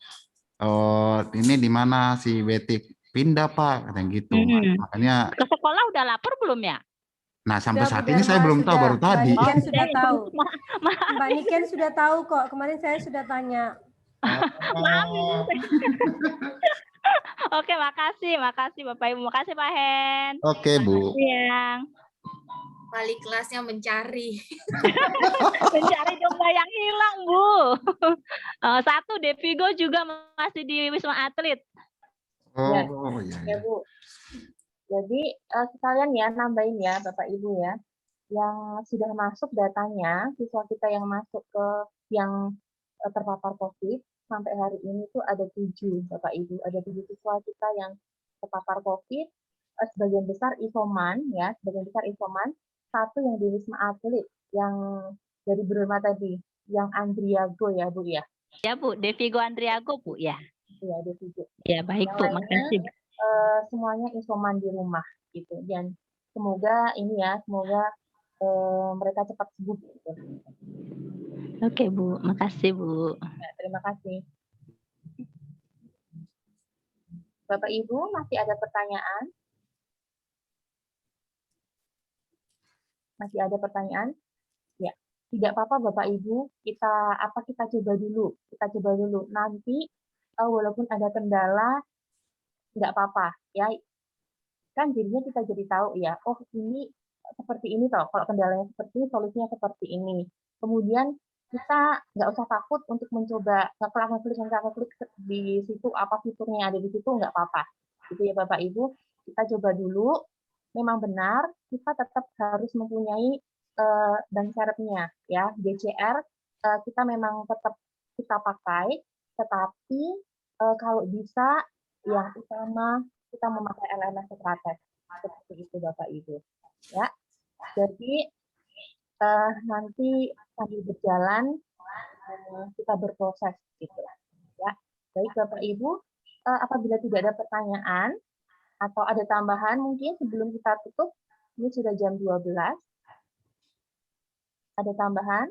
ini di mana si Betty pindah Pak, katanya gitu. Makanya. Ke sekolah udah lapor belum ya? Nah, sampai Sudah, saat Bu ini saya Dharma, belum tahu, sudah. baru tadi. Mbak Niken sudah tahu. Maaf. Mbak Niken sudah tahu kok. Kemarin saya sudah tanya. Oke, makasih Bapak Ibu, makasih Pak Hen. Oke, Bu. Yang Wali kelasnya mencari. mencari domba yang hilang, Bu. Satu, Devigo juga masih di Wisma Atlet. Oh, iya. Ya, Bu. Jadi sekalian ya nambahin ya Bapak Ibu ya, yang sudah masuk datanya siswa kita yang masuk ke yang terpapar COVID sampai hari ini tuh ada 7 Bapak Ibu, ada 7 siswa kita yang terpapar COVID, sebagian besar isoman ya, sebagian besar isoman, satu yang di Wisma Atlet yang dari Burma tadi, yang Andriago ya Bu ya. Ya Bu, Devigo Andriago Bu ya. Iya Devigo. Ya baik Bu, makasih. Semuanya isoman di rumah gitu, dan semoga ini ya, semoga mereka cepat sembuh gitu. Oke Bu, makasih Bu. Ya, terima kasih. Bapak Ibu masih ada pertanyaan? Masih ada pertanyaan? Ya, tidak apa-apa Bapak Ibu, kita coba dulu, nanti walaupun ada kendala nggak apa-apa ya, kan jadinya kita jadi tahu ya, oh ini seperti ini toh, kalau kendalanya seperti ini, solusinya seperti ini. Kemudian kita nggak usah takut untuk mencoba ngeklik di situ, apa fiturnya yang ada di situ, nggak apa-apa gitu ya Bapak Ibu. Kita coba dulu, memang benar kita tetap harus mempunyai ban serepnya ya, DCR kita memang tetap kita pakai, tetapi kalau bisa yang utama kita memakai LMS Sokrates, seperti itu Bapak Ibu ya. Jadi nanti sambil berjalan kita berproses gitu ya. Baik Bapak Ibu, apabila tidak ada pertanyaan atau ada tambahan mungkin sebelum kita tutup, ini sudah jam 12. Ada tambahan?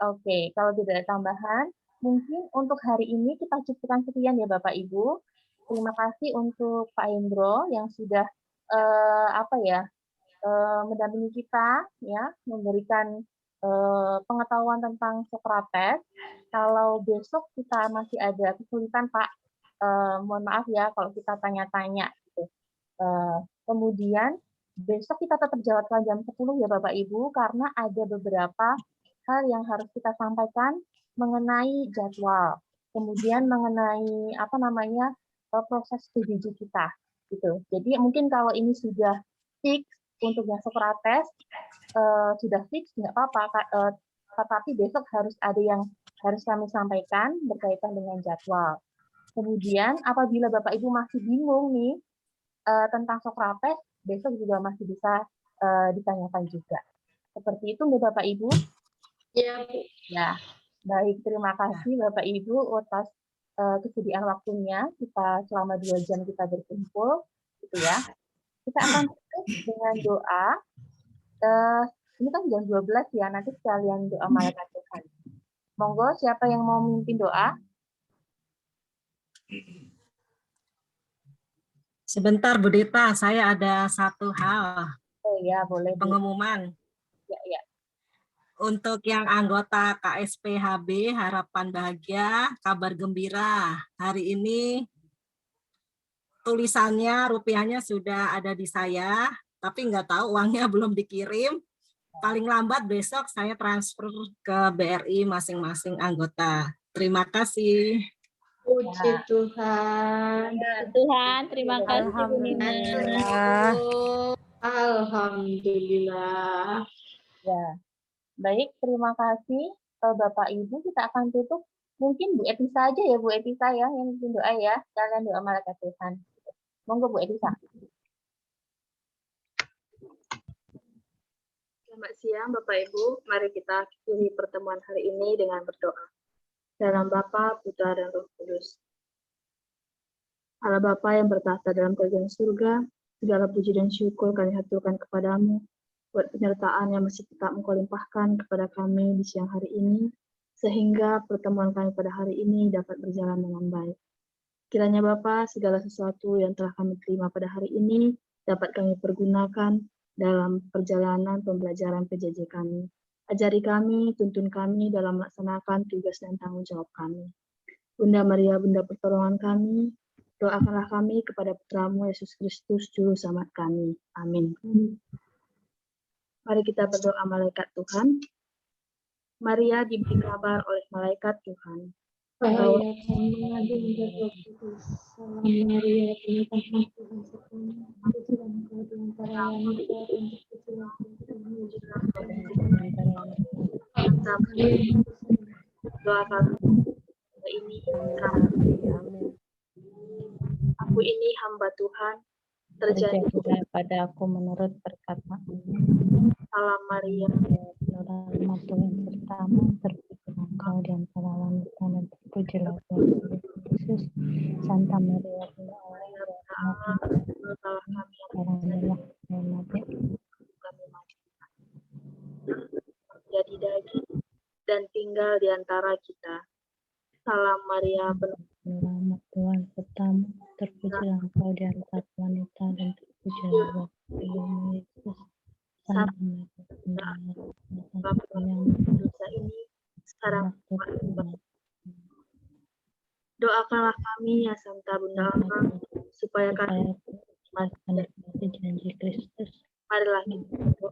Oke, kalau tidak ada tambahan, mungkin untuk hari ini kita cukupkan sekian ya Bapak Ibu. Terima kasih untuk Pak Hendro yang sudah mendampingi kita ya, memberikan pengetahuan tentang Sokrates. Kalau besok kita masih ada kesulitan Pak, mohon maaf ya kalau kita tanya-tanya gitu. Kemudian besok kita tetap jawabkan jam 10 ya Bapak Ibu, karena ada beberapa hal yang harus kita sampaikan mengenai jadwal, kemudian mengenai proses PJJ kita gitu. Jadi mungkin kalau ini sudah fix untuk yang Sokrates sudah fix nggak apa-apa, tetapi besok harus ada yang harus kami sampaikan berkaitan dengan jadwal. Kemudian apabila Bapak Ibu masih bingung nih tentang Sokrates, besok juga masih bisa ditanyakan juga. Seperti itu nih Bapak Ibu. Ya, Ya, baik. Terima kasih Bapak Ibu atas kesediaan waktunya. Kita selama 2 jam kita berkumpul, gitu ya. Kita akan tutup dengan doa. Ini kan jam 12 ya, nanti sekalian doa malaikat Tuhan. Monggo, siapa yang mau memimpin doa? Sebentar Bu Dita, saya ada satu hal. Oh ya, boleh. Pengumuman. Ya. Untuk yang anggota KSPHB Harapan Bahagia, kabar gembira. Hari ini tulisannya, rupiahnya sudah ada di saya, tapi nggak tahu uangnya belum dikirim. Paling lambat besok saya transfer ke BRI masing-masing anggota. Terima kasih. Puji Tuhan. Tuhan, terima kasih Bu Nina. Alhamdulillah. Ya, baik, terima kasih Bapak Ibu. Kita akan tutup. Mungkin Bu Etisa aja ya, Bu Etisa ya, yang bikin doa ya. Kalian doa malaikat Tuhan. Monggo Bu Etisa. Selamat siang Bapak Ibu, mari kita akhiri pertemuan hari ini dengan berdoa. Dalam Bapa, Putra, dan Roh Kudus. Allah Bapa yang bertahta dalam kerajaan surga, segala puji dan syukur kami haturkan kepadamu, buat penyertaan yang masih tetap Engkau limpahkan kepada kami di siang hari ini, sehingga pertemuan kami pada hari ini dapat berjalan dengan baik. Kiranya Bapa, segala sesuatu yang telah kami terima pada hari ini, dapat kami pergunakan dalam perjalanan pembelajaran PJJ kami. Ajari kami, tuntun kami dalam melaksanakan tugas dan tanggung jawab kami. Bunda Maria, Bunda pertolongan kami, doakanlah kami kepada Putramu Yesus Kristus, Juru Selamat kami. Amin. Mari kita berdoa malaikat Tuhan. Maria diberi kabar oleh malaikat Tuhan. Bahwa aku ini hamba Tuhan, terjadi pada aku menurut perkataan. Salam Maria, rahmat Tuhan sertamu, terpujilah engkau di antara wanita dan terpujilah Tuhan Yesus. Santa Maria, Bunda Allah, sekarang adalah mati menjadi daging dan tinggal di antara kita. Salam Maria, penuh rahmat Tuhan sertamu, terpujilah engkau di antara wanita dan terpujilah Tuhan Yesus. Santa Maria, Bunda Allah, dosa ini sekarang. Doakanlah kami ya Santa Bunda Allah, supaya kami menikmati janji Kristus. Marilah kita berdoa.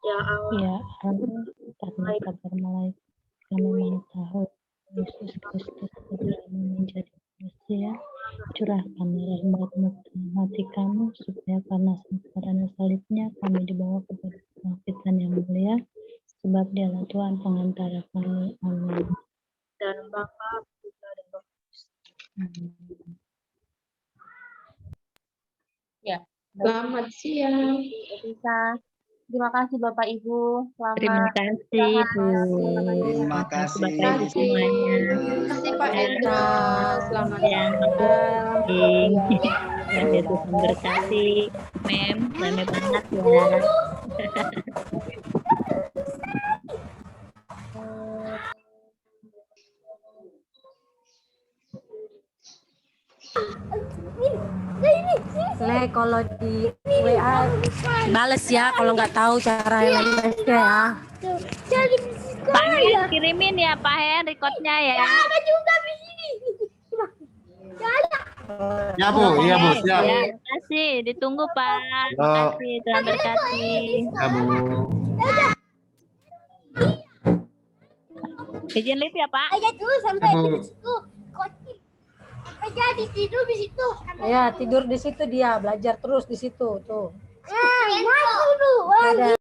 Ya Allah, Ya Allah, karena kabar malaikat kami mengetahui Yesus Kristus telah menjadi manusia, curahkanlah rahmat-Mu dalam hati kami, supaya karena sengsara salibnya kami dibawa kepada kebangkitan yang mulia, sebab Dialah Tuhan pengantara kami. Amin. dan Bapa, Putra, dan Roh Kudus. Ya, Selamat siang. Bisa. Terima kasih Bapak Ibu. Selamat Terima kasih Bu. Terima kasih. Bapak Ibu semuanya. Terima kasih Pak Endra. Selamat Yang ya, Tuhan berkati, Mem, rame banget ya. Le, kalau di WA bales ya kalau nggak tahu cara yang balasnya ya. Pak Hen, kirimin ya Pak Hen recordnya ya. Ya Bu, iya Bu, siap. Ya, terima kasih. Ditunggu Pak. Terima kasih. Tuhan berkati. Ya Bu. Izin live ya Pak. Aja tuh sampai Ya, Bu. di situ. Jadi tidur di situ. Ya, tidur di situ dia, belajar terus di situ tuh. Ada